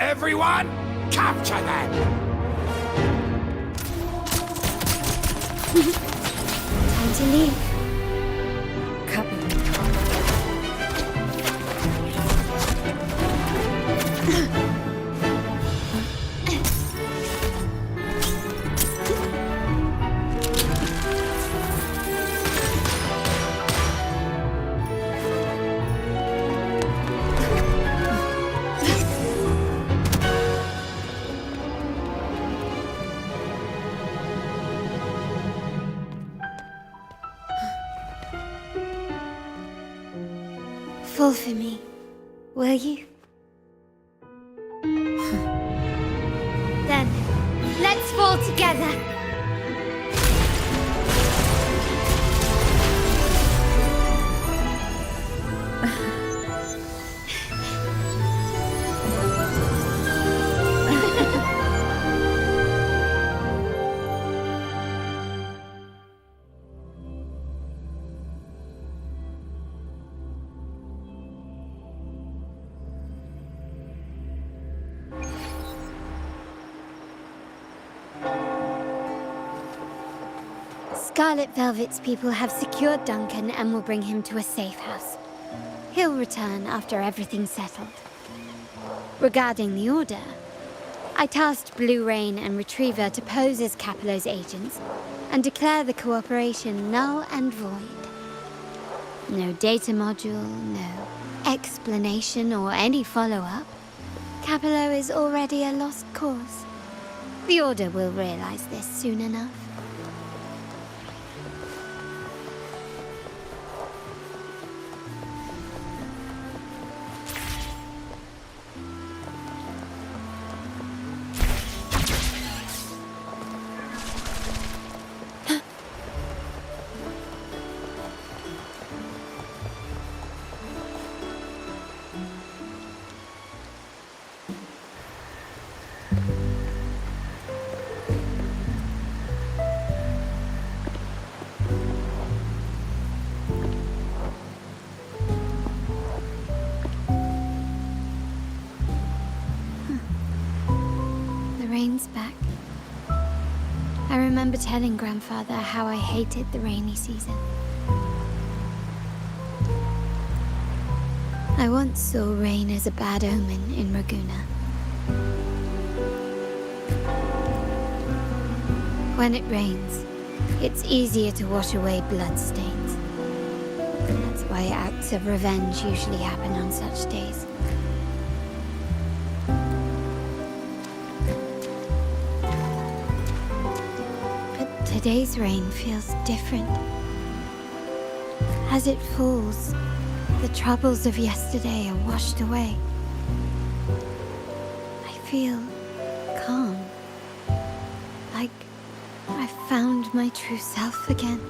Everyone, capture them! Time to leave. Couple. Fall for me, will you? Then, let's fall together! Scarlet Velvet's people have secured Duncan and will bring him to a safe house. He'll return after everything's settled. Regarding the Order, I tasked Blue Rain and Retriever to pose as Capello's agents and declare the cooperation null and void. No data module, no explanation or any follow-up. Capello is already a lost cause. The Order will realize this soon enough. Rain's back. I remember telling Grandfather how I hated the rainy season. I once saw rain as a bad omen in Ragunna. When it rains, it's easier to wash away bloodstains. That's why acts of revenge usually happen on such days. Today's rain feels different. As it falls, the troubles of yesterday are washed away. I feel calm. Like I found my true self again.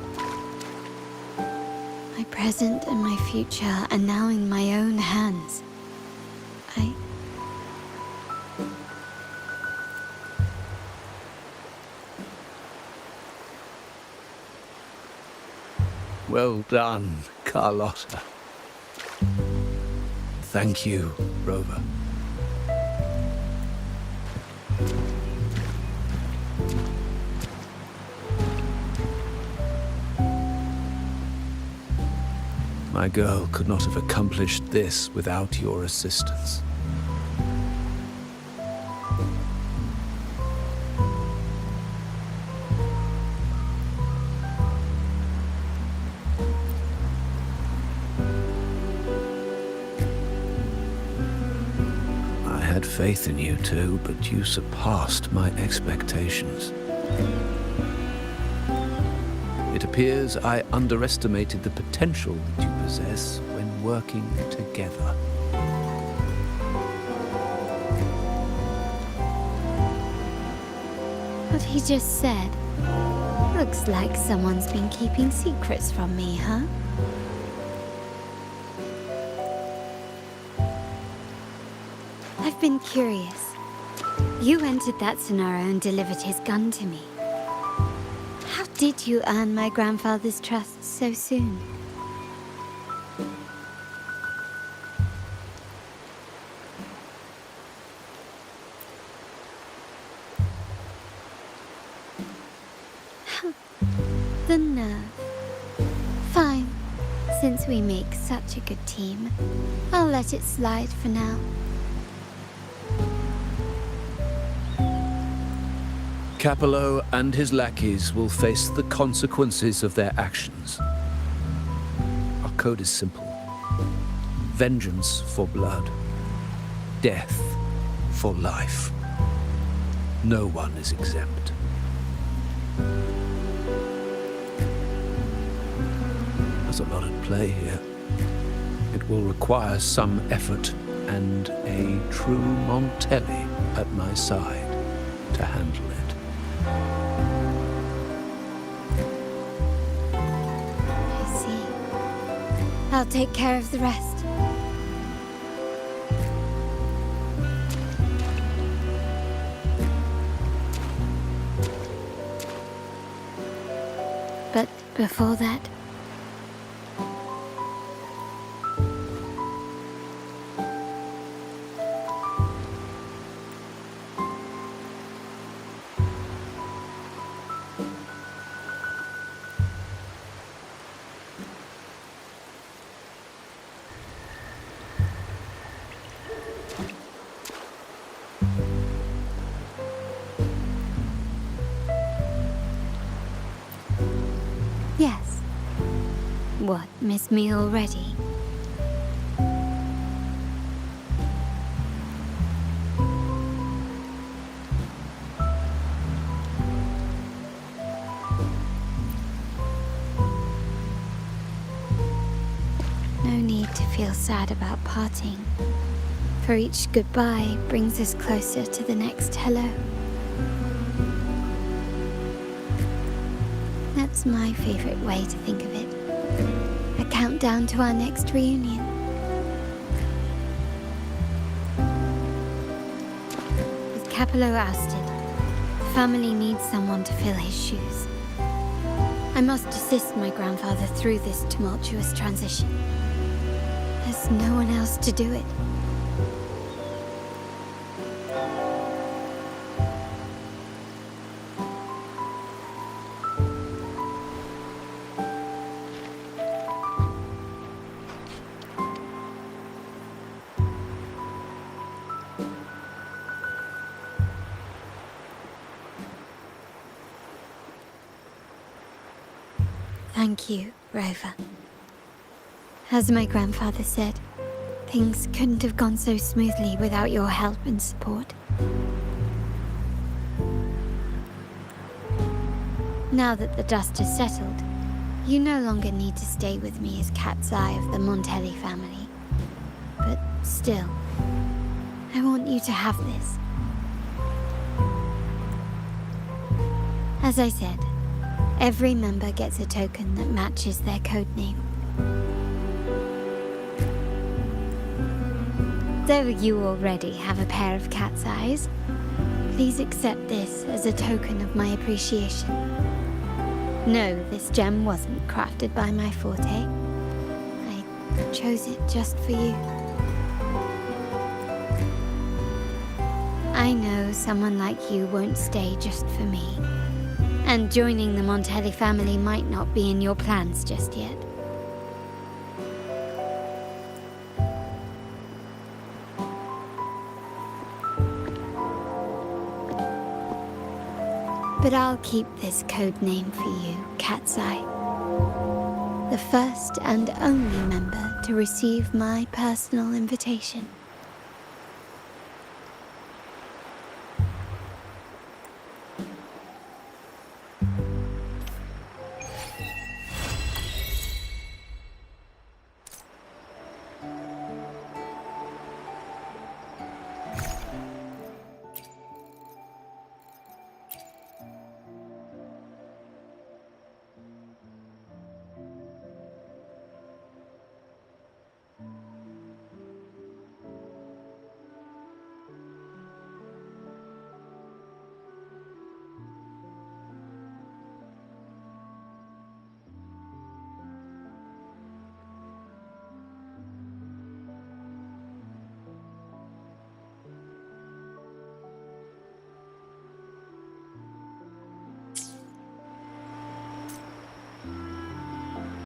My present and my future are now in my own hands. Well done, Carlotta. Thank you, Rover. My girl could not have accomplished this without your assistance. I had faith in you too, but you surpassed my expectations. It appears I underestimated the potential that you possess when working together. What he just said. Looks like someone's been keeping secrets from me, huh? I've been curious. You entered that scenario and delivered his gun to me. How did you earn my grandfather's trust so soon? The nerve. Fine. Since we make such a good team, I'll let it slide for now. Capello and his lackeys will face the consequences of their actions. Our code is simple. Vengeance for blood. Death for life. No one is exempt. There's a lot at play here. It will require some effort and a true Montelli at my side to handle it. I see. I'll take care of the rest. But before that, yes. What, miss me already? No need to feel sad about parting, for each goodbye brings us closer to the next hello. That's my favorite way to think of it. A countdown to our next reunion. With Capello ousted, the family needs someone to fill his shoes. I must assist my grandfather through this tumultuous transition. There's no one else to do it. Thank you, Rover. As my grandfather said, things couldn't have gone so smoothly without your help and support. Now that the dust has settled, you no longer need to stay with me as cat's eye of the Montelli family. But still, I want you to have this. As I said, every member gets a token that matches their codename. Though you already have a pair of cat's eyes, please accept this as a token of my appreciation. No, this gem wasn't crafted by my forte. I chose it just for you. I know someone like you won't stay just for me. And joining the Montelli family might not be in your plans just yet. But I'll keep this code name for you, Cat's Eye. The first and only member to receive my personal invitation.